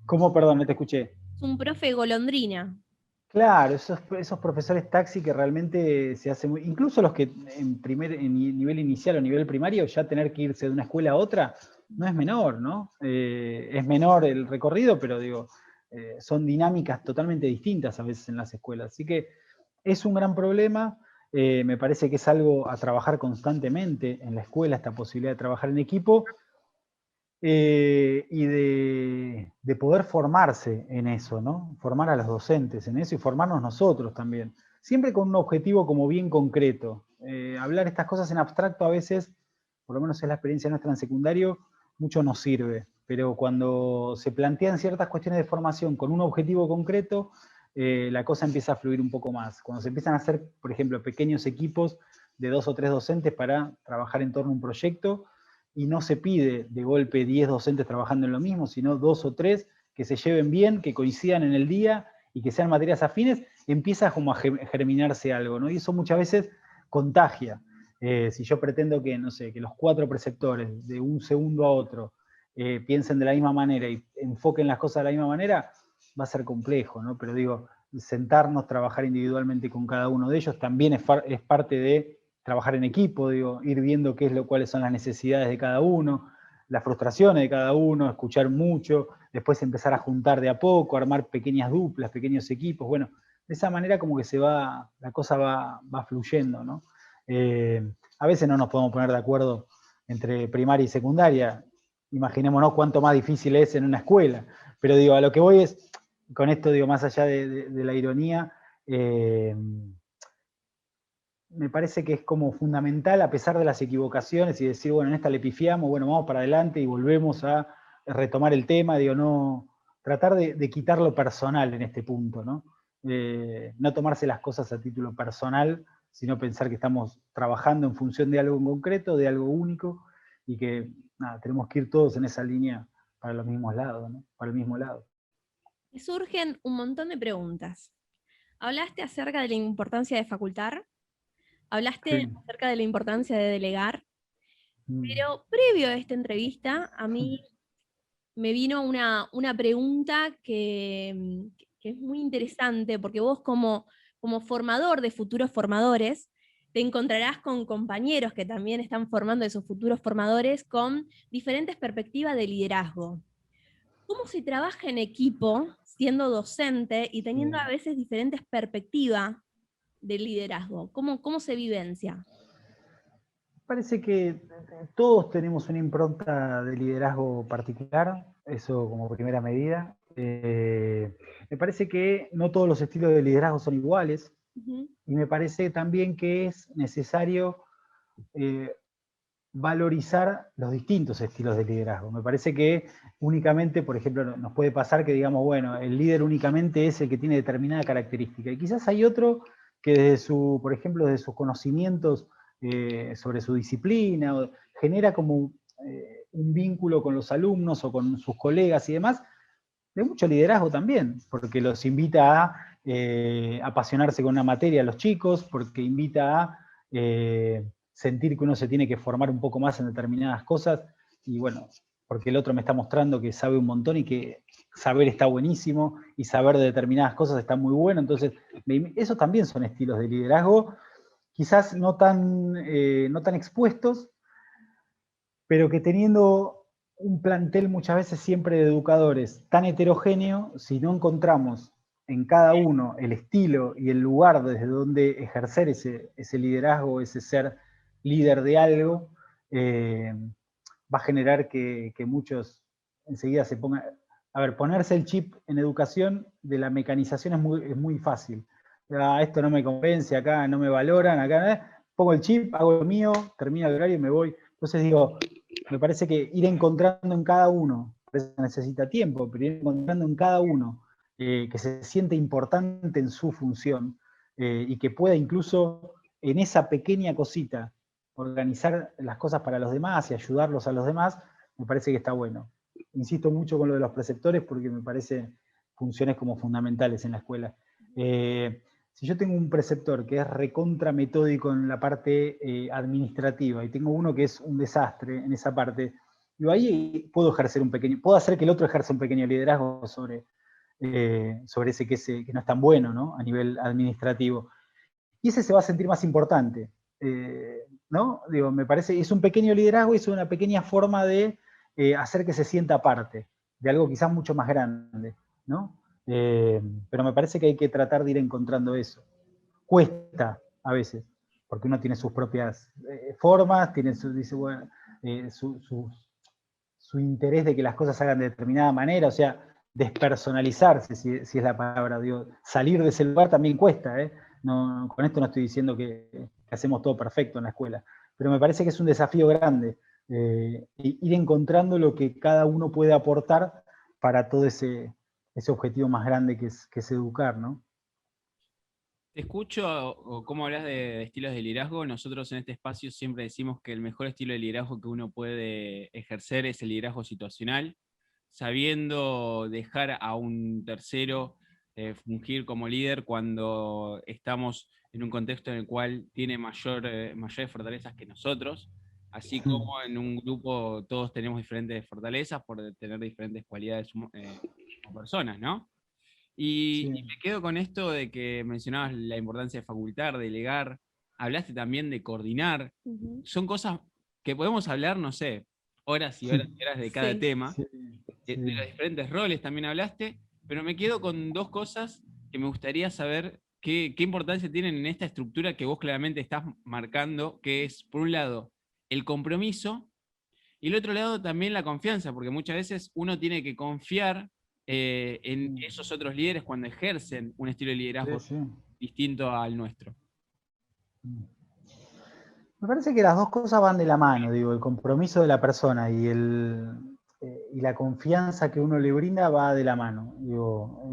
¿cómo, perdón, no te escuché? Es un profe golondrina. Claro, esos profesores taxi que realmente se hacen muy, incluso los que en nivel inicial o nivel primario, ya tener que irse de una escuela a otra, no es menor, ¿no? Es menor el recorrido, pero digo, son dinámicas totalmente distintas a veces en las escuelas. Así que es un gran problema, me parece que es algo a trabajar constantemente en la escuela, esta posibilidad de trabajar en equipo, y de poder formarse en eso, ¿no? Formar a los docentes en eso y formarnos nosotros también. Siempre con un objetivo como bien concreto. Hablar estas cosas en abstracto a veces, por lo menos es la experiencia nuestra en secundario, mucho nos sirve. Pero cuando se plantean ciertas cuestiones de formación con un objetivo concreto, la cosa empieza a fluir un poco más. Cuando se empiezan a hacer, por ejemplo, pequeños equipos de 2 o 3 docentes para trabajar en torno a un proyecto, y no se pide de golpe 10 docentes trabajando en lo mismo, sino 2 o 3 que se lleven bien, que coincidan en el día y que sean materias afines, empieza como a germinarse algo, ¿no? Y eso muchas veces contagia. Si yo pretendo que, no sé, que los 4 preceptores de un segundo a otro piensen de la misma manera y enfoquen las cosas de la misma manera, va a ser complejo, ¿no? Pero digo, sentarnos, trabajar individualmente con cada uno de ellos también es parte de trabajar en equipo, digo, ir viendo cuáles son las necesidades de cada uno, las frustraciones de cada uno, escuchar mucho, después empezar a juntar de a poco, armar pequeñas duplas, pequeños equipos, bueno, de esa manera como que la cosa va fluyendo, ¿no? A veces no nos podemos poner de acuerdo entre primaria y secundaria, imaginémonos cuánto más difícil es en una escuela, pero digo, a lo que voy es, con esto digo, más allá de la ironía, me parece que es como fundamental, a pesar de las equivocaciones, y decir, bueno, en esta le pifiamos, bueno, vamos para adelante y volvemos a retomar el tema, digo, no, tratar de quitar lo personal en este punto, ¿no? No tomarse las cosas a título personal, sino pensar que estamos trabajando en función de algo en concreto, de algo único, y que nada, tenemos que ir todos en esa línea para los mismos lados, ¿no? Para el mismo lado. Y surgen un montón de preguntas. Hablaste acerca de la importancia de facultar, hablaste Sí. acerca de la importancia de delegar, Mm. pero previo a esta entrevista, a mí me vino una pregunta que es muy interesante, porque vos como formador de futuros formadores, te encontrarás con compañeros que también están formando esos futuros formadores con diferentes perspectivas de liderazgo. ¿Cómo se trabaja en equipo siendo docente y teniendo a veces diferentes perspectivas del liderazgo? ¿Cómo se vivencia? Parece que todos tenemos una impronta de liderazgo particular, eso como primera medida. Me parece que no todos los estilos de liderazgo son iguales, Ujú. y me parece también que es necesario eh, valorizar los distintos estilos de liderazgo. Me parece que únicamente, por ejemplo, nos puede pasar que digamos, bueno, el líder únicamente es el que tiene determinada característica, y quizás hay otro que por ejemplo, desde sus conocimientos sobre su disciplina, genera como un vínculo con los alumnos o con sus colegas y demás, de mucho liderazgo también, porque los invita a apasionarse con una materia a los chicos, porque invita a sentir que uno se tiene que formar un poco más en determinadas cosas, y bueno, porque el otro me está mostrando que sabe un montón y que saber está buenísimo, y saber de determinadas cosas está muy bueno. Entonces, esos también son estilos de liderazgo, quizás no tan expuestos, pero que teniendo un plantel muchas veces siempre de educadores tan heterogéneo, si no encontramos en cada uno el estilo y el lugar desde donde ejercer ese liderazgo, ese ser líder de algo, va a generar que muchos enseguida se pongan... A ver, ponerse el chip en educación de la mecanización es muy fácil. Esto no me convence, acá no me valoran, acá pongo el chip, hago lo mío, termino el horario y me voy. Entonces digo, me parece que ir encontrando en cada uno, necesita tiempo, pero ir encontrando en cada uno que se siente importante en su función y que pueda incluso en esa pequeña cosita organizar las cosas para los demás y ayudarlos a los demás, me parece que está bueno. Insisto mucho con lo de los preceptores porque me parecen funciones como fundamentales en la escuela. Si yo tengo un preceptor que es recontra metódico en la parte administrativa y tengo uno que es un desastre en esa parte, yo ahí puedo hacer que el otro ejerza un pequeño liderazgo sobre ese que no es tan bueno, ¿no? A nivel administrativo. Y ese se va a sentir más importante, ¿no? Digo, me parece, es un pequeño liderazgo y es una pequeña forma de hacer que se sienta parte de algo quizás mucho más grande, ¿no? Pero me parece que hay que tratar de ir encontrando eso. Cuesta a veces, porque uno tiene sus propias formas, tiene su interés de que las cosas se hagan de determinada manera, o sea, despersonalizarse, si es la palabra, digo, salir de ese lugar también cuesta, ¿eh? No, con esto no estoy diciendo que hacemos todo perfecto en la escuela, pero me parece que es un desafío grande, ir encontrando lo que cada uno puede aportar para todo ese objetivo más grande que es educar, ¿no? Te escucho cómo hablas de estilos de liderazgo. Nosotros en este espacio siempre decimos que el mejor estilo de liderazgo que uno puede ejercer es el liderazgo situacional, sabiendo dejar a un tercero fungir como líder cuando estamos en un contexto en el cual tiene mayores fortalezas que nosotros, así como en un grupo todos tenemos diferentes fortalezas por tener diferentes cualidades como personas, ¿no? Y me quedo con esto de que mencionabas la importancia de facultar, delegar, hablaste también de coordinar. Son cosas que podemos hablar, no sé, horas y horas y horas de cada tema. De los diferentes roles también hablaste, pero me quedo con dos cosas que me gustaría saber qué importancia tienen en esta estructura que vos claramente estás marcando, que es, por un lado, el compromiso, y el otro lado también la confianza, porque muchas veces uno tiene que confiar en esos otros líderes cuando ejercen un estilo de liderazgo distinto al nuestro. Me parece que las dos cosas van de la mano, digo, el compromiso de la persona y la confianza que uno le brinda va de la mano. Digo,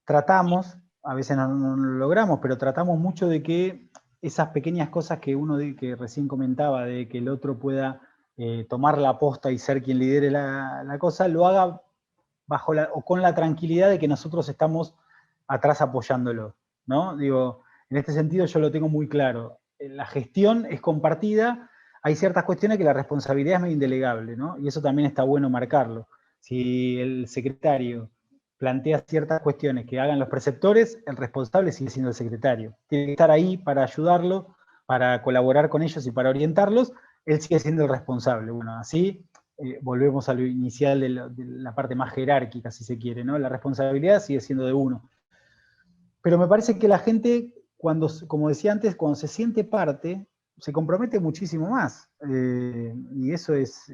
tratamos, a veces no lo logramos, pero tratamos mucho de que esas pequeñas cosas que que recién comentaba, de que el otro pueda tomar la posta y ser quien lidere la cosa, lo haga o con la tranquilidad de que nosotros estamos atrás apoyándolo, ¿no? Digo, en este sentido yo lo tengo muy claro. La gestión es compartida, hay ciertas cuestiones que la responsabilidad es medio indelegable, ¿no? Y eso también está bueno marcarlo. Si el secretario plantea ciertas cuestiones que hagan los preceptores, el responsable sigue siendo el secretario. Tiene que estar ahí para ayudarlo, para colaborar con ellos y para orientarlos, él sigue siendo el responsable. Bueno, así volvemos a lo inicial de la parte más jerárquica, si se quiere, ¿no? La responsabilidad sigue siendo de uno. Pero me parece que la gente, como decía antes, cuando se siente parte, se compromete muchísimo más. Y eso es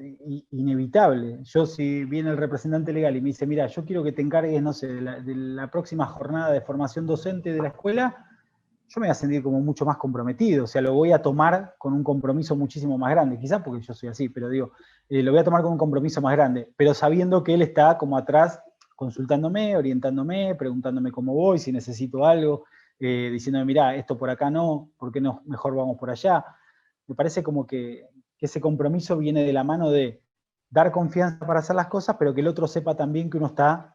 inevitable. Yo, si viene el representante legal y me dice, mira, yo quiero que te encargues, no sé, de la próxima jornada de formación docente de la escuela, yo me voy a sentir como mucho más comprometido, o sea, lo voy a tomar con un compromiso muchísimo más grande, quizás porque yo soy así, pero digo, lo voy a tomar con un compromiso más grande, pero sabiendo que él está como atrás consultándome, orientándome, preguntándome cómo voy, si necesito algo, diciéndome, mirá, esto por acá no, ¿por qué no mejor vamos por allá? Me parece como que que ese compromiso viene de la mano de dar confianza para hacer las cosas, pero que el otro sepa también que uno está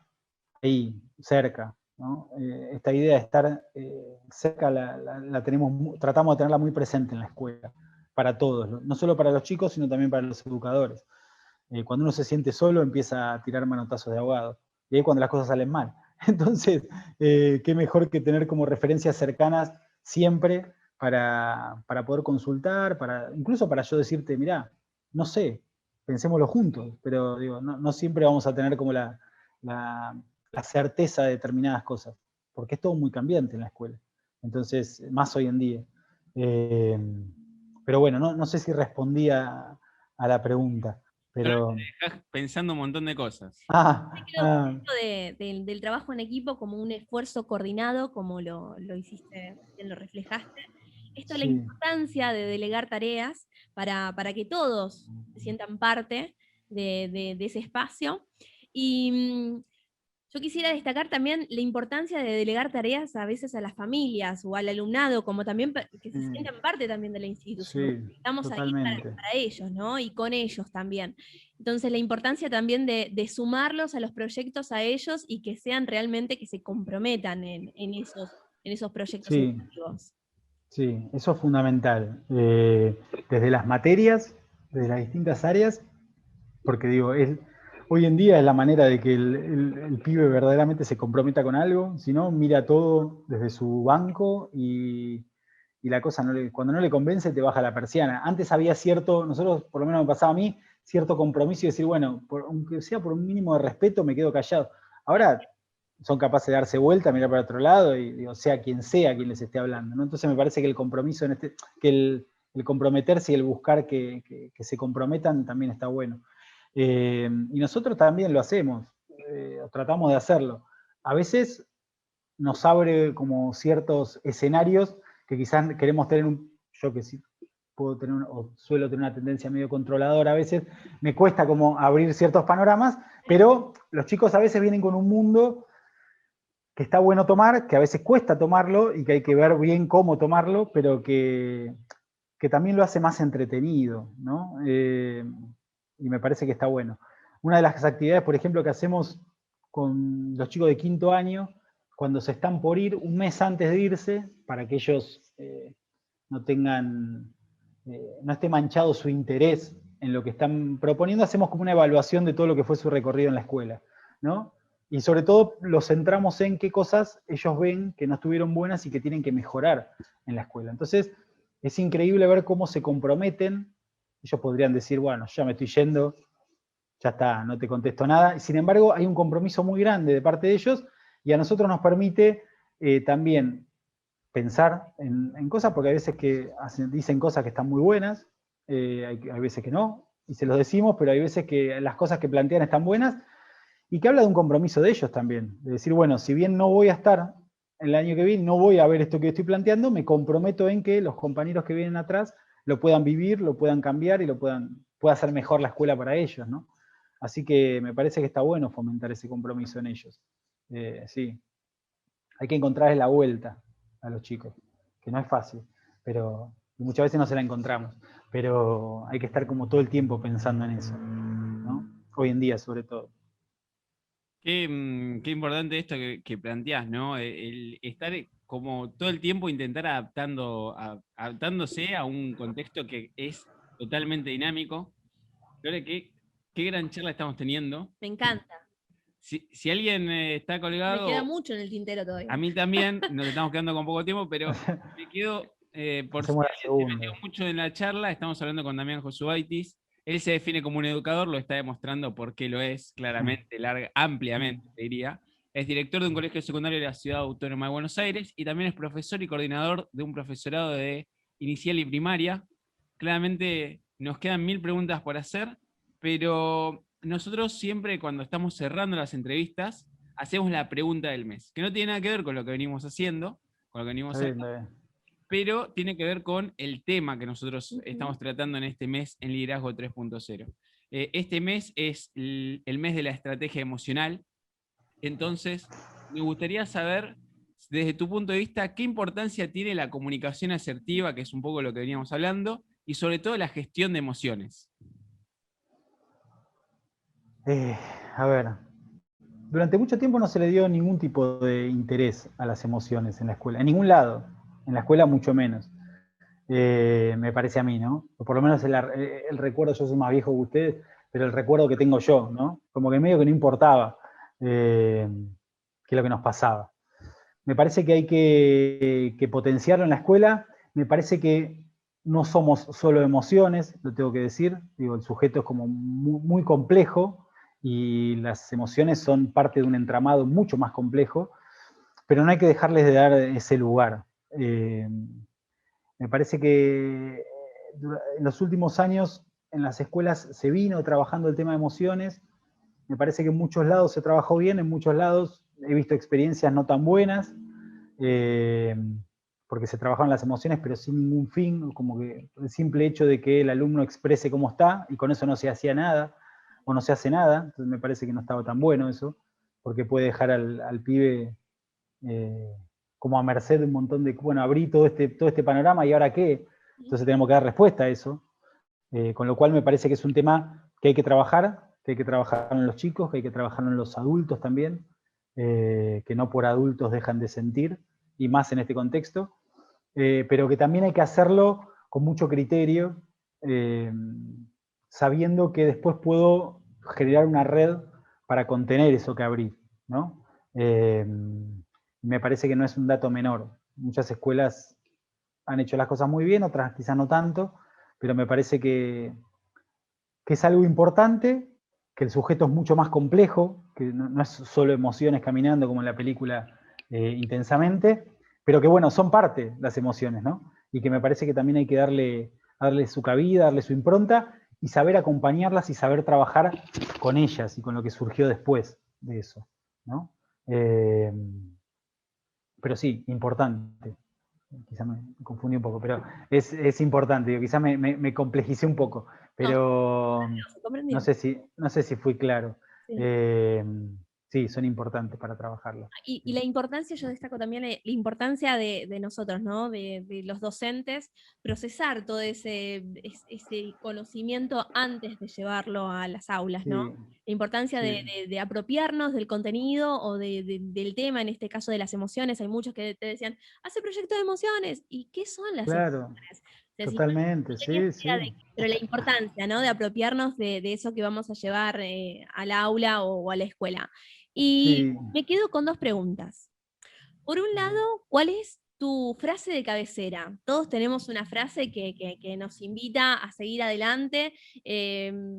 ahí, cerca, ¿no? Esta idea de estar cerca tratamos de tenerla muy presente en la escuela, para todos, no solo para los chicos, sino también para los educadores. Cuando uno se siente solo, empieza a tirar manotazos de ahogado, y ahí es cuando las cosas salen mal. Entonces, qué mejor que tener como referencias cercanas siempre para poder consultar, incluso para yo decirte, mirá, no sé, pensémoslo juntos, pero digo, no siempre vamos a tener como la certeza de determinadas cosas, porque es todo muy cambiante en la escuela. Entonces, más hoy en día. Pero bueno, no sé si respondía a la pregunta. Pero... Me dejás pensando un montón de cosas. Me quedo con esto del trabajo en equipo como un esfuerzo coordinado, como lo hiciste, lo reflejaste. Esto es la importancia de delegar tareas para que todos se sientan parte de ese espacio. Y yo quisiera destacar también la importancia de delegar tareas a veces a las familias o al alumnado, como también que se sientan parte también de la institución. Estamos totalmente. ahí para ellos, ¿no? Y con ellos también. Entonces la importancia también de sumarlos a los proyectos a ellos y que sean realmente, que se comprometan en esos proyectos educativos. Sí, eso es fundamental. Desde las materias, desde las distintas áreas, porque digo, hoy en día es la manera de que el pibe verdaderamente se comprometa con algo, si no, mira todo desde su banco y la cosa, cuando no le convence, te baja la persiana. Antes había nosotros, por lo menos me pasaba a mí, cierto compromiso y decir, bueno, aunque sea por un mínimo de respeto, me quedo callado. Ahora son capaces de darse vuelta, mirar para otro lado, y digo, sea quien les esté hablando, ¿no? Entonces me parece que el compromiso, que el comprometerse y el buscar que se comprometan también está bueno. Y nosotros también lo hacemos, tratamos de hacerlo. A veces nos abre como ciertos escenarios que quizás queremos tener yo que sí puedo tener, o suelo tener una tendencia medio controladora a veces, me cuesta como abrir ciertos panoramas, pero los chicos a veces vienen con un mundo que está bueno tomar, que a veces cuesta tomarlo y que hay que ver bien cómo tomarlo, pero que también lo hace más entretenido, ¿no? Y me parece que está bueno. Una de las actividades, por ejemplo, que hacemos con los chicos de 5º año, cuando se están por ir, un mes antes de irse, para que ellos no esté manchado su interés en lo que están proponiendo, hacemos como una evaluación de todo lo que fue su recorrido en la escuela, ¿no? Y sobre todo los centramos en qué cosas ellos ven que no estuvieron buenas y que tienen que mejorar en la escuela. Entonces, es increíble ver cómo se comprometen. Ellos podrían decir, bueno, ya me estoy yendo, ya está, no te contesto nada. Y sin embargo, hay un compromiso muy grande de parte de ellos y a nosotros nos permite también pensar en cosas, porque hay veces que dicen cosas que están muy buenas, hay veces que no, y se los decimos, pero hay veces que las cosas que plantean están buenas, y que habla de un compromiso de ellos también, de decir, bueno, si bien no voy a estar el año que viene, no voy a ver esto que estoy planteando, me comprometo en que los compañeros que vienen atrás lo puedan vivir, lo puedan cambiar y pueda hacer mejor la escuela para ellos, ¿no? Así que me parece que está bueno fomentar ese compromiso en ellos. Sí, hay que encontrarles la vuelta a los chicos, que no es fácil, pero muchas veces no se la encontramos, pero hay que estar como todo el tiempo pensando en eso, ¿no? Hoy en día sobre todo. Qué importante esto que planteás, ¿no? El estar como todo el tiempo intentar adaptándose a un contexto que es totalmente dinámico. Creo que qué gran charla estamos teniendo. Me encanta. Si alguien está colgado... Me queda mucho en el tintero todavía. A mí también, nos estamos quedando con poco tiempo, pero me quedo, por si alguien se metió mucho en la charla, estamos hablando con Damián Josubaitis. Él se define como un educador, lo está demostrando porque lo es, claramente, ampliamente, te diría. Es director de un colegio secundario de la Ciudad Autónoma de Buenos Aires y también es profesor y coordinador de un profesorado de inicial y primaria. Claramente nos quedan 1000 preguntas por hacer, pero nosotros siempre cuando estamos cerrando las entrevistas, hacemos la pregunta del mes, que no tiene nada que ver con lo que venimos haciendo, pero tiene que ver con el tema que nosotros estamos tratando en este mes en Liderazgo 3.0. Este mes es el mes de la estrategia emocional, entonces me gustaría saber, desde tu punto de vista, qué importancia tiene la comunicación asertiva, que es un poco lo que veníamos hablando, y sobre todo la gestión de emociones? A ver, durante mucho tiempo no se le dio ningún tipo de interés a las emociones en la escuela, en ningún lado, en la escuela mucho menos. Me parece a mí, ¿no? O por lo menos el recuerdo, yo soy más viejo que ustedes, pero el recuerdo que tengo yo, ¿no? Como que medio que no importaba qué es lo que nos pasaba. Me parece que hay que potenciarlo en la escuela. Me parece que no somos solo emociones, lo tengo que decir. Digo, el sujeto es como muy, muy complejo y las emociones son parte de un entramado mucho más complejo, pero no hay que dejarles de dar ese lugar. Me parece que en los últimos años en las escuelas se vino trabajando el tema de emociones. Me parece que en muchos lados se trabajó bien, en muchos lados he visto experiencias no tan buenas, porque se trabajaban las emociones pero sin ningún fin, como que el simple hecho de que el alumno exprese cómo está y con eso no se hacía nada, o no se hace nada. Entonces me parece que no estaba tan bueno eso, porque puede dejar al pibe como a merced de un montón de, bueno, abrí todo este panorama y ahora qué, entonces tenemos que dar respuesta a eso, con lo cual me parece que es un tema que hay que trabajar en los chicos, que hay que trabajar en los adultos también, que no por adultos dejan de sentir, y más en este contexto, pero que también hay que hacerlo con mucho criterio, sabiendo que después puedo generar una red para contener eso que abrí, ¿no? Me parece que no es un dato menor. Muchas escuelas han hecho las cosas muy bien, otras quizás no tanto, pero me parece que es algo importante, que el sujeto es mucho más complejo, que no es solo emociones caminando como en la película Intensamente, pero que bueno, son parte las emociones, ¿no? Y que me parece que también hay que darle su cabida, darle su impronta y saber acompañarlas y saber trabajar con ellas y con lo que surgió después de eso, ¿no? Pero sí, importante. Quizá me confundí un poco, pero es importante, digo, quizá me complejicé un poco, pero comprendió. no sé si fui claro. Sí. Sí, son importantes para trabajarlo. Y la importancia, yo destaco también la importancia de nosotros, ¿no? De los docentes, procesar todo ese conocimiento antes de llevarlo a las aulas, ¿no? Sí, La importancia sí, de apropiarnos del contenido o del tema, en este caso de las emociones. Hay muchos que te decían, hace proyecto de emociones. ¿Y qué son las claro, emociones? O sea, si totalmente, no tenías sí, idea sí. pero la importancia, ¿no? De apropiarnos de eso que vamos a llevar al aula o a la escuela. Y Sí. me quedo con dos preguntas. Por un lado, ¿cuál es tu frase de cabecera? Todos tenemos una frase que nos invita a seguir adelante,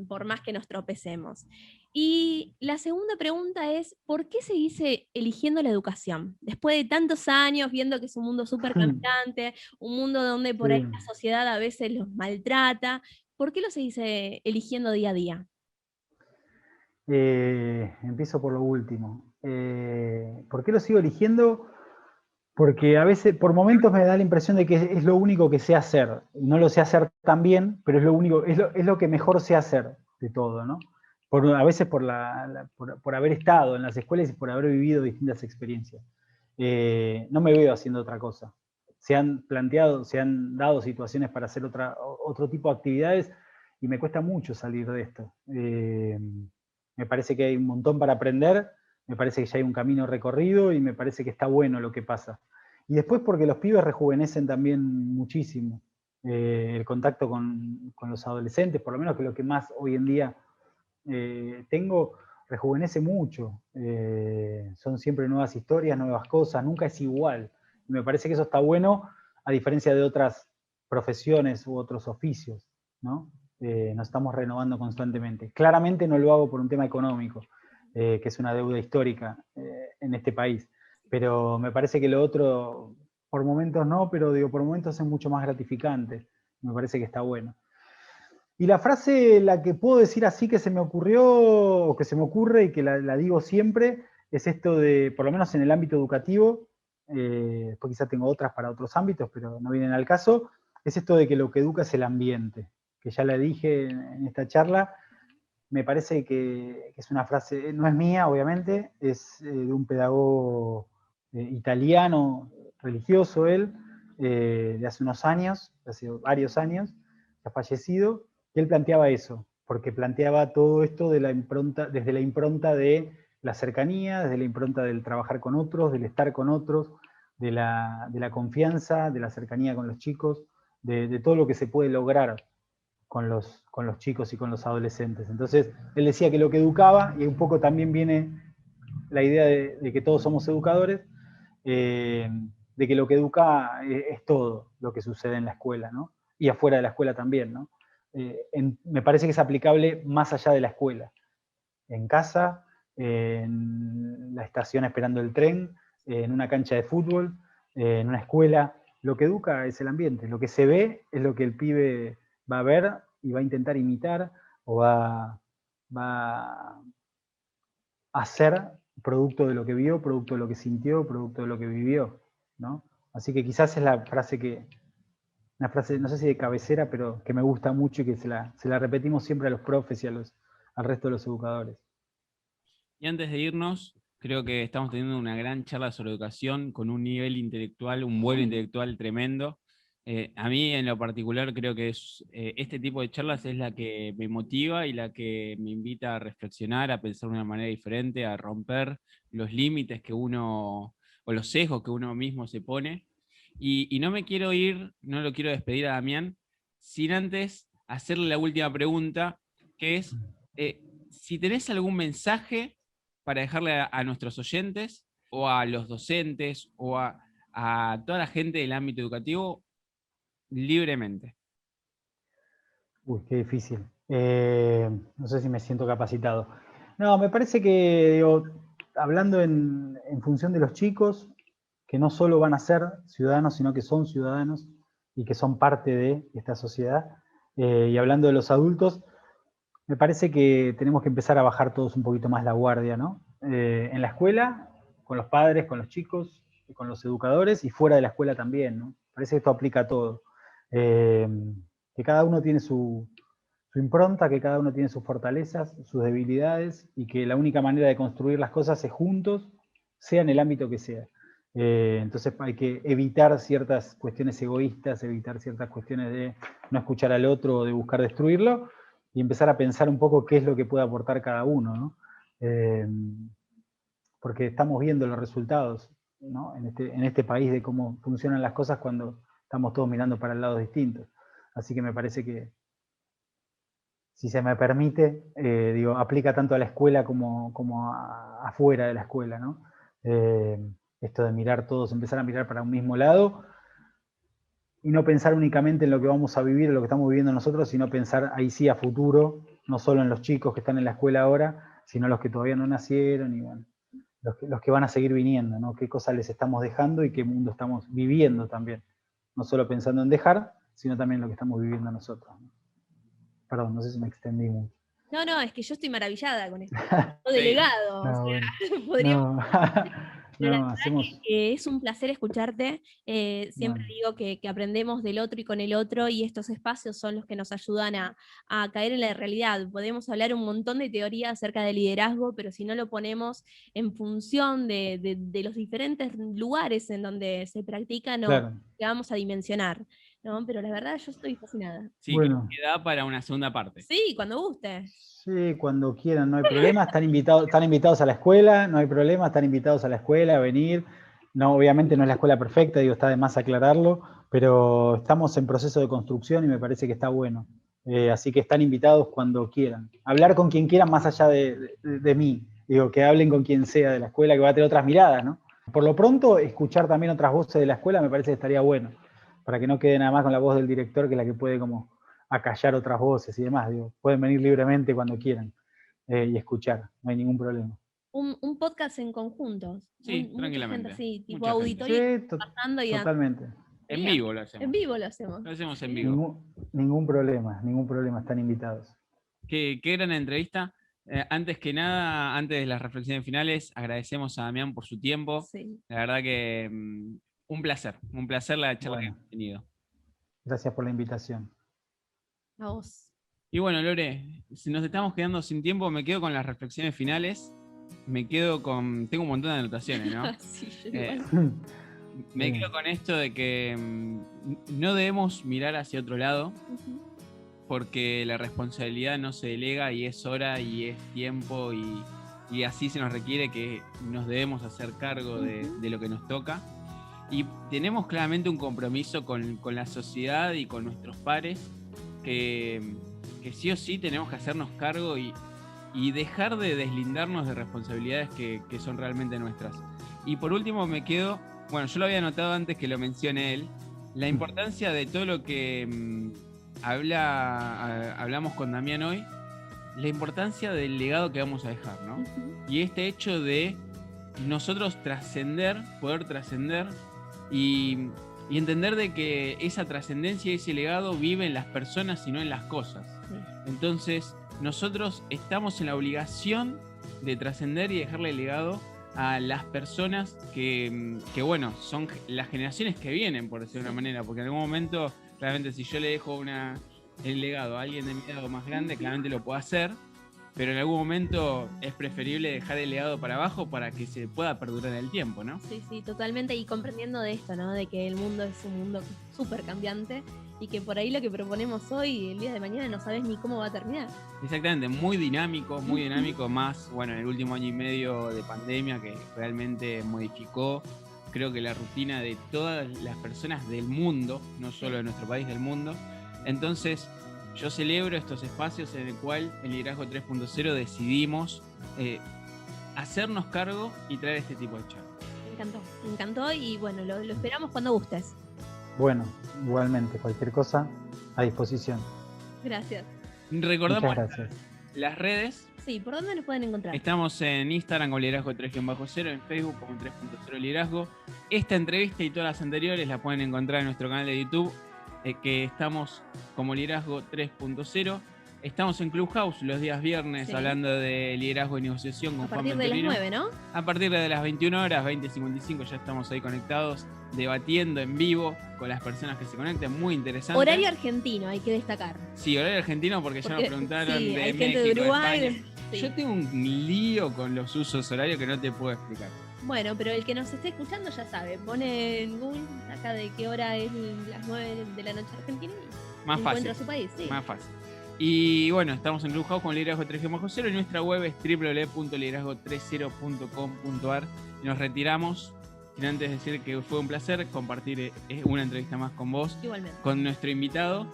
por más que nos tropecemos. Y la segunda pregunta es, ¿por qué seguís eligiendo la educación? Después de tantos años, viendo que es un mundo súper cambiante, un mundo donde por ahí Sí. la sociedad a veces los maltrata, ¿por qué lo seguís eligiendo día a día? Empiezo por lo último. ¿Por qué lo sigo eligiendo? Porque a veces, por momentos me da la impresión de que es lo único que sé hacer. No lo sé hacer tan bien, pero es lo único, es lo que mejor sé hacer de todo, ¿no? A veces por haber estado en las escuelas y por haber vivido distintas experiencias. No me veo haciendo otra cosa. Se han dado situaciones para hacer otro tipo de actividades y me cuesta mucho salir de esto. Me parece que hay un montón para aprender, me parece que ya hay un camino recorrido y me parece que está bueno lo que pasa. Y después porque los pibes rejuvenecen también muchísimo. El contacto con los adolescentes, por lo menos que lo que más hoy en día tengo, rejuvenece mucho. Son siempre nuevas historias, nuevas cosas, nunca es igual. Y me parece que eso está bueno, a diferencia de otras profesiones u otros oficios, ¿no? Nos estamos renovando constantemente. Claramente no lo hago por un tema económico, que es una deuda histórica en este país, pero me parece que lo otro, por momentos no, pero digo, por momentos es mucho más gratificante. Me parece que está bueno. Y la frase, la que puedo decir así que se me ocurrió, o que se me ocurre y que la digo siempre, es esto de, por lo menos en el ámbito educativo, después quizá tengo otras para otros ámbitos, pero no vienen al caso, es esto de que lo que educa es el ambiente, que ya la dije en esta charla. Me parece que es una frase, no es mía, obviamente, es de un pedagogo italiano, religioso él, de hace unos años, de hace varios años, ya fallecido, que él planteaba eso, porque planteaba todo esto de la impronta, desde la impronta de la cercanía, desde la impronta del trabajar con otros, del estar con otros, de la confianza, de la cercanía con los chicos, de todo lo que se puede lograr con los chicos y con los adolescentes. Entonces, él decía que lo que educaba, y un poco también viene la idea de que todos somos educadores, de que lo que educa es todo lo que sucede en la escuela, ¿no? Y afuera de la escuela también, ¿no? Me parece que es aplicable más allá de la escuela. En casa, en la estación esperando el tren, en una cancha de fútbol, en una escuela. Lo que educa es el ambiente. Lo que se ve es lo que el pibe va a ver y va a intentar imitar o va a hacer producto de lo que vio, producto de lo que sintió, producto de lo que vivió, ¿no? Así que quizás es la frase una frase, no sé si de cabecera, pero que me gusta mucho y que se la repetimos siempre a los profes y al resto de los educadores. Y antes de irnos, creo que estamos teniendo una gran charla sobre educación con un nivel intelectual, un vuelo intelectual tremendo. A mí en lo particular creo que este tipo de charlas es la que me motiva y la que me invita a reflexionar, a pensar de una manera diferente, a romper los límites que uno, o los sesgos que uno mismo se pone. Y no me quiero ir, no lo quiero despedir a Damián, sin antes hacerle la última pregunta, que es, si tenés algún mensaje para dejarle a nuestros oyentes, o a los docentes, o a toda la gente del ámbito educativo, libremente. Uy, qué difícil. No sé si me siento capacitado. No, me parece que, digo, hablando en función de los chicos, que no solo van a ser ciudadanos, sino que son ciudadanos y que son parte de esta sociedad, y hablando de los adultos, me parece que tenemos que empezar a bajar todos un poquito más la guardia, ¿no? En la escuela, con los padres, con los chicos, con los educadores y fuera de la escuela también, ¿no? Parece que esto aplica a todo. Que cada uno tiene su impronta, que cada uno tiene sus fortalezas, sus debilidades, y que la única manera de construir las cosas es juntos, sea en el ámbito que sea. Entonces hay que evitar ciertas cuestiones egoístas, evitar ciertas cuestiones de no escuchar al otro o de buscar destruirlo, y empezar a pensar un poco qué es lo que puede aportar cada uno, ¿no? Porque estamos viendo los resultados, ¿no? en este país de cómo funcionan las cosas cuando estamos todos mirando para lados distintos. Así que me parece que, si se me permite, digo, aplica tanto a la escuela como afuera de la escuela, ¿no? Esto de mirar todos, empezar a mirar para un mismo lado y no pensar únicamente en lo que vamos a vivir, en lo que estamos viviendo nosotros, sino pensar ahí sí a futuro, no solo en los chicos que están en la escuela ahora, sino los que todavía no nacieron y bueno, los que van a seguir viniendo, ¿no? Qué cosas les estamos dejando y qué mundo estamos viviendo también. No solo pensando en dejar, sino también en lo que estamos viviendo nosotros, ¿no? Perdón, no sé si me extendí mucho. No, es que yo estoy maravillada con esto. Delegado, no, o sea, bueno. podríamos... Pero la No, verdad hacemos... que es un placer escucharte. Siempre Bueno, digo que aprendemos del otro y con el otro, y estos espacios son los que nos ayudan a caer en la realidad. Podemos hablar un montón de teoría acerca del liderazgo, pero si no lo ponemos en función de los diferentes lugares en donde se practica, no claro. vamos a dimensionar, ¿no? Pero la verdad yo estoy fascinada. Sí, Bueno, que da para una segunda parte. Sí, cuando guste. sí, cuando quieran, no hay problema. Están invitados a la escuela, no hay problema, están invitados a la escuela a venir. No, obviamente no es la escuela perfecta, digo, está de más aclararlo, pero estamos en proceso de construcción y me parece que está bueno. Así que están invitados cuando quieran. Hablar con quien quieran más allá de mí. Digo, que hablen con quien sea de la escuela, que va a tener otras miradas, ¿no? Por lo pronto, escuchar también otras voces de la escuela me parece que estaría bueno, para que no quede nada más con la voz del director, que es la que puede como acallar otras voces y demás. Digo, pueden venir libremente cuando quieran y escuchar, no hay ningún problema. Un podcast en conjunto. Sí, Mucha tranquilamente. gente así, tipo Mucha gente. auditorio, Sí, pasando y totalmente. En vivo lo hacemos. en vivo lo hacemos. Lo hacemos en vivo. Ningún problema, están invitados. Qué gran entrevista. Antes que nada, antes de las reflexiones finales, agradecemos a Damián por su tiempo. Sí. La verdad que un placer la charla que Bueno, hemos tenido. gracias por la invitación. A vos. Y bueno, Lore, si nos estamos quedando sin tiempo, me quedo con las reflexiones finales. Tengo un montón de anotaciones, ¿no? Sí, yo igual. Me quedo con esto de que no debemos mirar hacia otro lado, Ujú. porque la responsabilidad no se delega y es hora y es tiempo y así se nos requiere que nos debemos hacer cargo de lo que nos toca. Y tenemos claramente un compromiso con la sociedad y con nuestros pares que sí o sí tenemos que hacernos cargo y dejar de deslindarnos de responsabilidades que son realmente nuestras. Y por último me quedo, bueno, yo lo había notado antes que lo mencione él, la importancia de todo lo que hablamos con Damián hoy, la importancia del legado que vamos a dejar, ¿no? Y este hecho de nosotros poder trascender y entender de que esa trascendencia y ese legado vive en las personas y no en las cosas. Sí. Entonces, nosotros estamos en la obligación de trascender y dejarle legado a las personas que bueno, son las generaciones que vienen, por decirlo de una manera, porque en algún momento, claramente, si yo le dejo el legado a alguien de mi edad más grande, claramente lo puedo hacer, pero en algún momento es preferible dejar el legado para abajo para que se pueda perdurar en el tiempo, ¿no? Sí, sí, totalmente, y comprendiendo de esto, ¿no? De que el mundo es un mundo súper cambiante y que por ahí lo que proponemos hoy, el día de mañana, no sabes ni cómo va a terminar. Exactamente, muy dinámico, más, bueno, en el último año y medio de pandemia que realmente modificó, creo que la rutina de todas las personas del mundo, no solo de nuestro país, del mundo. Entonces, yo celebro estos espacios en el cual en Liderazgo 3.0 decidimos hacernos cargo y traer este tipo de charlas. Me encantó y bueno, lo esperamos cuando gustes. Bueno, igualmente, cualquier cosa a disposición. Gracias. Recordamos las redes. Sí, ¿por dónde nos pueden encontrar? Estamos en Instagram con Liderazgo 3.0, en Facebook como 3.0 Liderazgo. Esta entrevista y todas las anteriores las pueden encontrar en nuestro canal de YouTube, que estamos como Liderazgo 3.0. Estamos en Clubhouse los días viernes, hablando de liderazgo y negociación con Juan Venturino. A partir de las 9, ¿no? A partir de las 21 horas, 20:55, ya estamos ahí conectados, debatiendo en vivo con las personas que se conecten, muy interesante. Horario argentino, hay que destacar. Sí, horario argentino porque ya nos preguntaron sí, de hay México, gente de Uruguay. España. Sí. Yo tengo un lío con los usos horarios que no te puedo explicar. Bueno, pero el que nos esté escuchando ya sabe, pone en Google acá de qué hora es las 9 de la noche argentina y más encuentra fácil, su país. Sí. Más fácil. Y bueno, estamos en Clubhouse con Liderazgo 3.0 y nuestra web es www.liderazgo30.com.ar y nos retiramos sin antes decir que fue un placer compartir una entrevista más con vos. Igualmente. Con nuestro invitado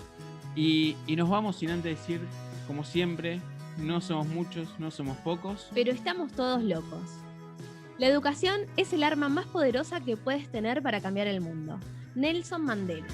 y nos vamos sin antes decir, como siempre, no somos muchos, no somos pocos, pero estamos todos locos. La educación es el arma más poderosa que puedes tener para cambiar el mundo. Nelson Mandela.